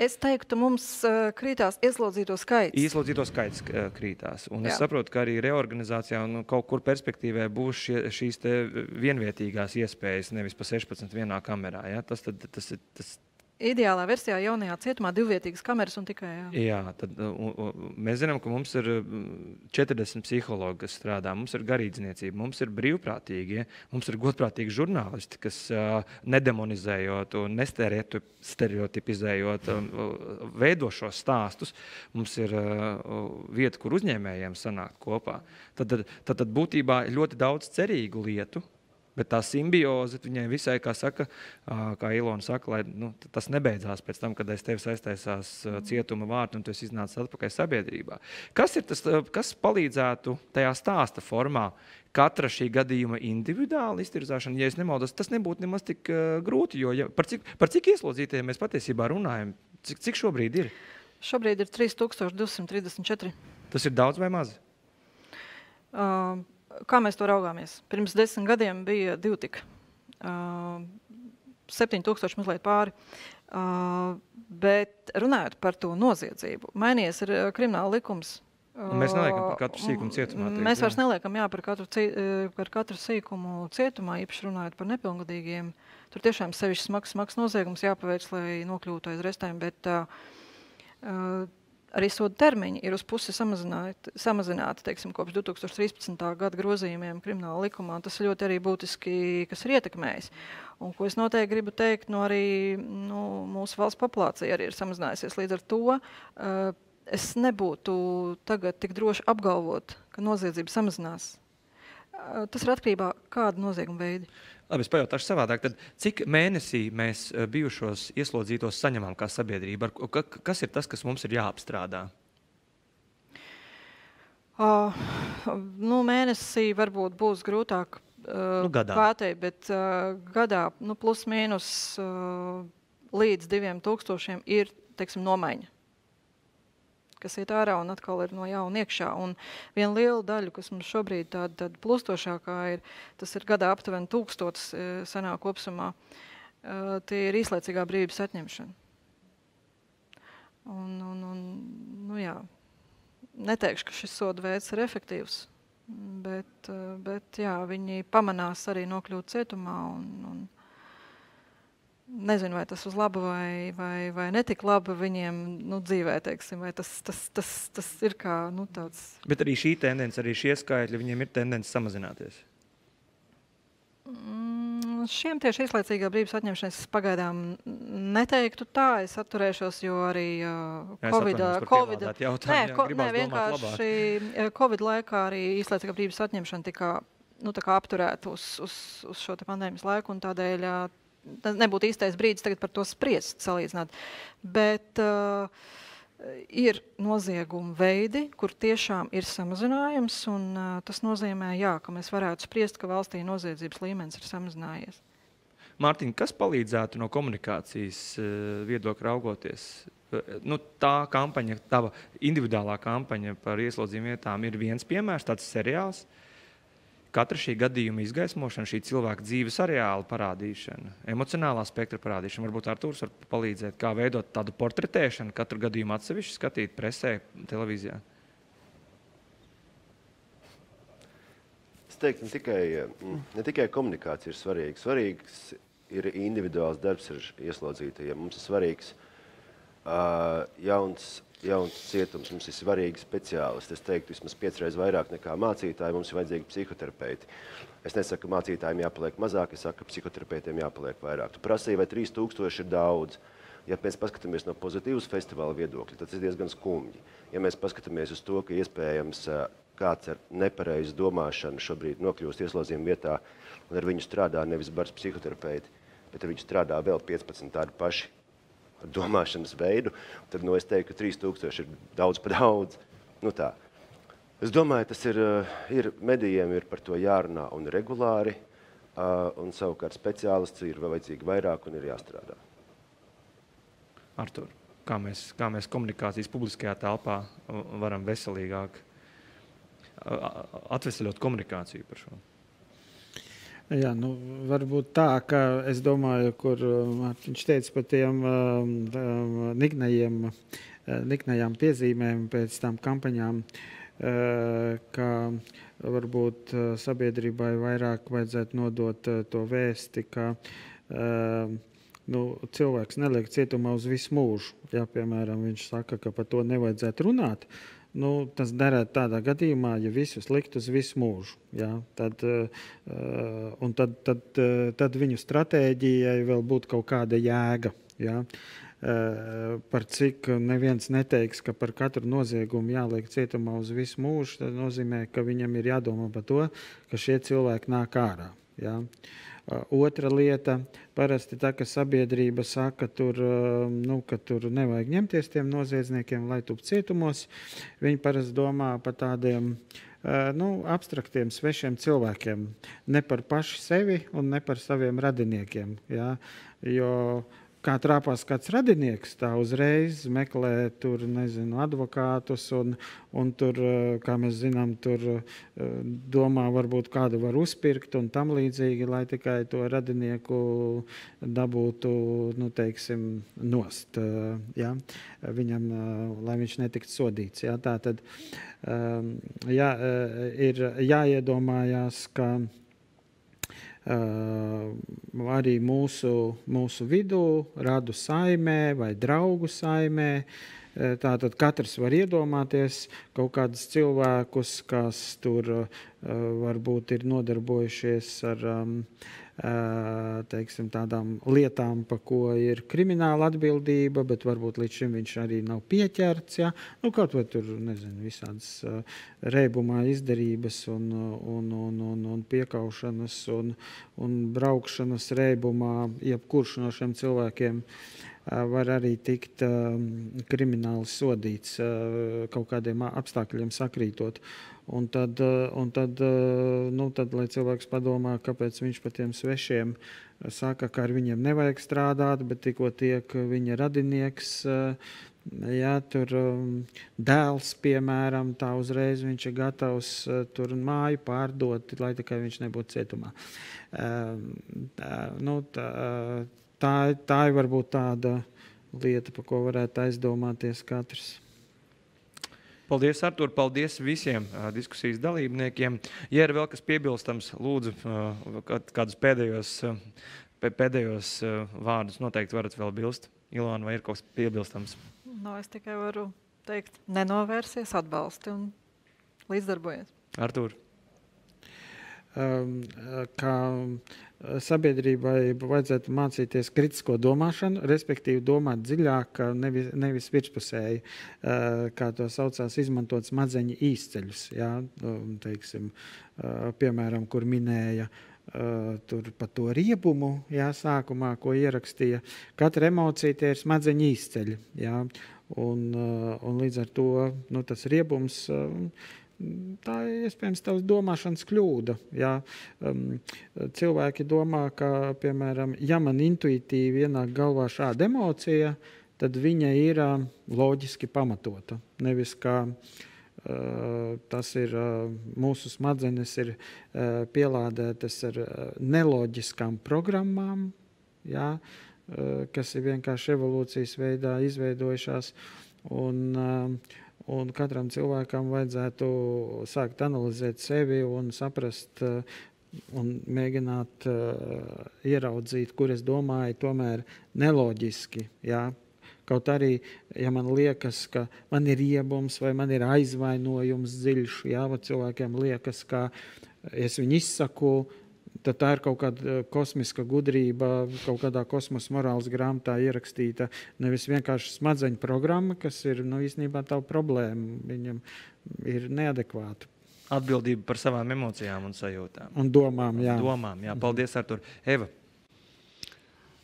Es teiktu, mums krītās ieslodzīto skaits. Ieslodzīto skaits krītās. Un es saprotu, ka arī reorganizācijā un kaut kur perspektīvē būs šīs te vienvietīgās iespējas, nevis pa 16 vienā kamerā. Ja? Tas Ideālā versijā jaunajā cietumā 2-vietīgas kameras un tikai. Jā, tad mēs zinām, ka mums ir 40 psihologi, kas strādā, mums ir garīdzniecība, mums ir brīvprātīgi, mums ir godprātīgi žurnālisti, kas nedemonizējot un nestereotipizējot veido šos stāstus. Mums ir vieta, kur uzņēmējiem sanākt kopā. Tad būtībā ļoti daudz cerīgu lietu. Bet tā simbioze viņai visai, kā Ilona saka, lai tas nebeidzās pēc tam, kad aiz tevis aiztaisās cietuma vārti un tu esi iznācis atpakaļ sabiedrībā. Kas ir tas, kas palīdzētu tajā stāsta formā katra šī gadījuma individuāli iztirzāšana? Ja es nemaldos, tas nebūtu nemaz tik grūti, jo par cik ieslodzītajiem mēs patiesībā runājam? Cik šobrīd ir? Šobrīd ir 3234. Tas ir daudz vai maz? Kā mēs to raugāmies? Pirms 10 gadiem bija 2 tik. 7000 mazliet pāri. Bet runājot par to noziedzību, mainījies ir krimināla likums. Un mēs neliekam par katru sīkumu cietumā. Mēs vairs neliekam par katru sīkumu cietumā, īpaši runājot par nepilngadīgiem. Tur tiešām sevišķi smags noziegums jāpaveic, lai nokļūtu aiz restēm, bet arī sodu termiņi ir uz pusi samazināti, teiksim, kopš 2013. gada grozījumiem krimināla likumā. Tas ļoti arī būtiski, kas ir ietekmējis. Un ko es noteikti gribu teikt, arī mūsu valsts populācija arī ir samazinājusies. Līdz ar to es nebūtu tagad tik droši apgalvot, ka noziedzība samazinās. Tas ir atkarībā kāda nozieguma veidi. Labi, es pajautāšu savādāk. Tad cik mēnesī mēs bijušos ieslodzītos saņemam kā sabiedrība? Kas ir tas, kas mums ir jāapstrādā? Mēnesī varbūt būs grūtāk gadā. Pateikt, bet gadā plus mīnus līdz 2000 ir, teiksim, nomaiņa, kas iet ārā un atkal ir no jauna iekšā. Un viena liela daļa, kas mums šobrīd tāda plustošākā ir, tas ir gadā aptuveni 1000 sanāk kopsumā, tie ir īslaicīgā brīvības atņemšana. Jā. Neteikšu, ka šis soda veids ir efektīvs, bet jā, viņi pamanās arī nokļūt cietumā un nezinu, vai tas uz labu vai netik labi viņiem dzīvē, teiksim, vai tas ir kā tāds. Bet arī šī tendence, arī šie skaitļi, viņiem ir tendence samazināties? Šiem tieši īslaicīgā brīvības atņemšanas pagaidām neteiktu tā, es atturēšos, jo arī Covid laikā arī īslaicīgā brīvības atņemšana tika apturēta uz šo te pandēmijas laiku, un tādēļ nebūtu īstais brīdis tagad par to spriest, salīdzināt. Bet ir nozieguma veidi, kur tiešām ir samazinājums, un tas nozīmē, ka mēs varētu spriest, ka valstī noziedzības līmenis ir samazinājies. Mārtiņ, kas palīdzētu no komunikācijas viedokļa raugoties? Tā kampaņa, tava individuālā kampaņa par ieslodzījumu vietām ir viens piemērs, tāds seriāls. Katra šī gadījuma izgaismošana, šī cilvēka dzīves areāla parādīšana, emocionālā spektra parādīšana, varbūt Artūrs var palīdzēt, kā veidot tādu portretēšanu, katru gadījumu atsevišķi skatīt presē, televīzijā. Es teiktu, ne tikai komunikācija ir svarīga. Svarīgs ir individuāls darbs ar ieslodzītajiem. Mums ir svarīgs jauns cietums, mums ir svarīgi speciālisti. Es teiktu, vismaz 5 reizes vairāk nekā mācītāji, mums ir vajadzīgi psihoterapeiti. Es nesaku, ka mācītājiem jāpaliek mazāk, es saku, ka psihoterapeitiem jāpaliek vairāk. Tu prasīji, vai 3000 ir daudz. Ja mēs paskatāmies no pozitīvas festivāla viedokļa, tad tas ir diezgan skumji. Ja mēs paskatāmies uz to, ka iespējams kāds ar nepareizu domāšanu šobrīd nokļūst ieslodzījuma vietā, un ar viņu strādā nevis bars psihoterapeiti, bet ar viņu strādā vēl 15 tādi paši ar domāšanas veidu, tad es teiktu, ka 3000 ir daudz pa daudz. Tā. Es domāju, tas ir medijiem ir par to jārunā un regulāri, un savukārt speciālisti ir vajadzīgi vairāk un ir jāstrādā. Artur, kā mēs komunikācijas publiskajā telpā varam veselīgāk atveseļot komunikāciju par šo? Jā, varbūt tā, ka es domāju, kur Mārtiņš teica par tiem niknajām piezīmēm pēc tām kampaņām, ka varbūt sabiedrībai vairāk vajadzētu nodot to vēsti, ka cilvēks neliek cietumā uz visu mūžu. Ja, piemēram, viņš saka, ka par to nevajadzētu runāt. Tas derētu tādā gadījumā, ja visus likt uz visu mūžu. Ja? Tad viņu stratēģijai vēl būtu kaut kāda jēga. Ja? Par cik neviens neteiks, ka par katru noziegumu jāliek cietumā uz visu mūžu, tas nozīmē, ka viņam ir jādomā par to, ka šie cilvēki nāk ārā. Ja? Otra lieta, parasti tā, ka sabiedrība saka, ka tur nevajag ņemties tiem noziedzniekiem, lai tup cietumos. Viņi parasti domā par tādiem abstraktiem, svešiem cilvēkiem. Ne par paši sevi un ne par saviem radiniekiem. Ja? Jo kā trāpās kāds radinieks, tā uzreiz meklē tur, advokātus un tur, kā mēs zinām, tur domā varbūt kādu var uzpirkt un tam līdzīgi, lai tikai to radinieku dabūtu, nost, ja? Viņam, lai viņš netiktu sodīts. Ja? Tā tad ir jāiedomājās, ka arī mūsu vidū, radu saimē vai draugu saimē. Tātad katrs var iedomāties kaut kādus cilvēkus, kas tur varbūt ir nodarbojušies teiksim, tādām lietām, pa ko ir krimināla atbildība, bet varbūt līdz šim viņš arī nav pieķerts. Ja? Nu, kaut vai tur, nezinu, visādas reibumā izdarības un piekaušanas un braukšanas reibumā, jebkurš no šiem cilvēkiem var arī tikt krimināli sodīts kaut kādiem apstākļiem sakrītot. Un tad, lai cilvēks padomā, kāpēc viņš pa tiem svešiem saka, ka ar viņiem nevajag strādāt, bet tikko tiek viņa radinieks, ja tur dēls, piemēram, tā uzreiz viņš ir gatavs tur māju pārdot, lai tikai viņš nebūtu cietumā. Tā ir varbūt tāda lieta, pa ko varētu aizdomāties katrs. Paldies, Artur, paldies visiem diskusijas dalībniekiem. Ja ir vēl kas piebilstams, lūdzu, kādus pēdējos vārdus noteikti varat vēl bilst. Ilona, vai ir kaut kas piebilstams? Es tikai varu teikt, nenovērsies, atbalsti un līdzdarbojies. Artur. Kā sabiedrībai vajadzētu mācīties kritisko domāšanu, respektīvi domāt dziļāk, nevis virspusēji, kā to saucās, izmantot smadzeņu īsceļus. Ja? Teiksim, piemēram, kur minēja tur par to riebumu, ja, sākumā, ko ierakstīja. Katra emocija tie ir smadzeņu īsceļi. Ja? Un līdz ar to tas riebums... Tā ir iespējams tavs domāšanas kļūda. Ja? Cilvēki domā, ka, piemēram, ja man intuitīvi ienāk galvā šāda emocija, tad viņa ir loģiski pamatota. Nevis kā tas ir mūsu smadzenes ir pielādētas ar neloģiskām programmām, ja? Kas ir vienkārši evolūcijas veidā izveidojušās. Un katram cilvēkam vajadzētu sākt analizēt sevi un saprast un mēģināt ieraudzīt, kur es domāju tomēr neloģiski. Ja? Kaut arī, ja man liekas, ka man ir riebums vai man ir aizvainojums dziļš, ja? Vai cilvēkiem liekas, ka es viņu izsaku, tad tā ir kaut kāda kosmiska gudrība, kaut kādā kosmosa morāles grāmatā ierakstīta, nevis vienkārši smadzeņu programma, kas ir īstenībā tā problēma. Viņam ir neadekvāta. Atbildība par savām emocijām un sajūtām. Un domām, jā. Domām, jā. Paldies, Artur. Eva.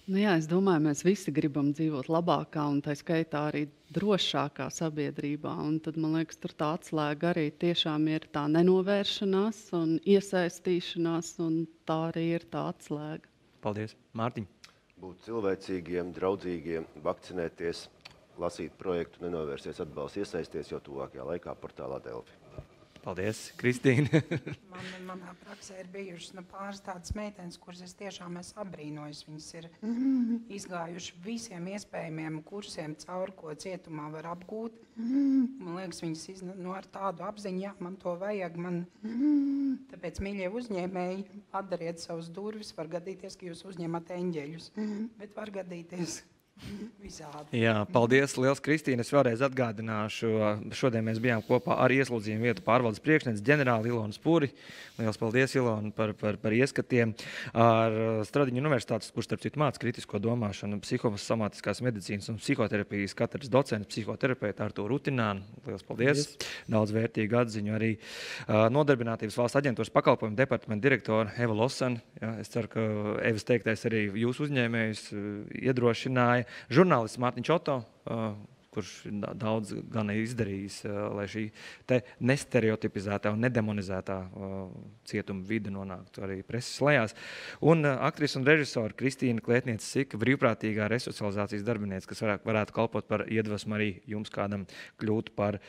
Es domāju, mēs visi gribam dzīvot labākā un tā skaitā arī drošākā sabiedrībā. Un tad, man liekas, tur tā atslēga arī tiešām ir tā nenovēršanās un iesaistīšanās, un tā arī ir tā atslēga. Paldies. Mārtiņ. Būt cilvēcīgiem, draudzīgiem, vakcinēties, lasīt projektu, nenovērsies, atbalsts, iesaisties jau tuvākajā laikā portālā Delfi. Paldies, Kristīne. Manā praksē ir bijušas pāris tādas meitenes, kuras es tiešām esmu apbrīnojis. Viņas ir izgājuši visiem iespējamiem kursiem cauri, ko cietumā var apgūt. Man liekas, viņas ar tādu apziņu, ja man to vajag. Tāpēc, mīļie uzņēmēji, atdariet savus durvis. Var gadīties, ka jūs uzņemat eņģeļus, bet var gadīties visādi. Jā, paldies, liels, Kristīne. Es vēlreiz atgādināšu, šodien mēs bijām kopā ar ieslodzījumu vietu pārvaldes priekšnieci ģenerāli Ilonu Spuri. Liels paldies, Ilona, par ieskatiem. Ar Stradiņu universitātes, kurš starp citu māca kritisko domāšanu, psihosomātiskās medicīnas un psihoterapijas katedras docents, psihoterapeita Artūru Rutinānu. Liels paldies. Daudz vērtīgu atziņu arī Nodarbinātības valsts aģentūras pakalpojumu departamenta direktora Eva Losana. Ja, es ceru, ka Evas teiktais arī jūsu uzņēmējus iedrošināja. Žurnālists Mārtiņš Oto, kurš daudz gan izdarījis, lai šī te nestereotipizētā un nedemonizētā cietuma vide nonāktu arī preses lejās. Un aktrise un režisora Kristīna Klētniece-Sika, brīvprātīgā resocializācijas darbiniece, kas varētu kalpot par iedvesmu arī jums kādam kļūt par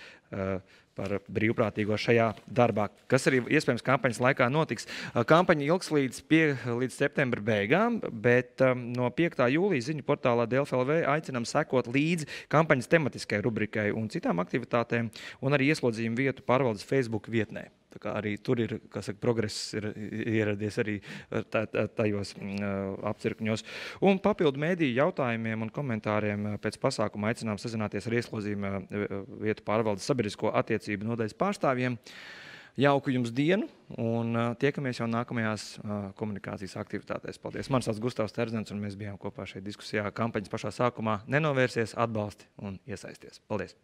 brīvprātīgo šajā darbā, kas arī iespējams kampaņas laikā notiks. Kampaņa ilgs līdz septembra beigām, bet no 5. jūlija ziņu portālā Delfi LV aicinām sekot līdzi kampaņas tematiskai rubrikai un citām aktivitātēm, un arī ieslodzījumu vietu pārvaldes Facebook vietnē. Tā kā arī tur ir, progress ir ieradies arī tajos apcirkņos. Un papildu mēdīju jautājumiem un komentāriem pēc pasākuma aicinām sazināties ar ieslodzījumu vietu pārvaldes sabiedrisko attiecību nodaļas pārstāvjiem. Jauku jums dienu un tiekamies jau nākamajās komunikācijas aktivitātēs. Paldies. Mani sauc Gustavs Terzens un mēs bijām kopā šeit diskusijā. Kampaņas pašā sākumā nenovērsies, atbalsti un iesaisties. Paldies.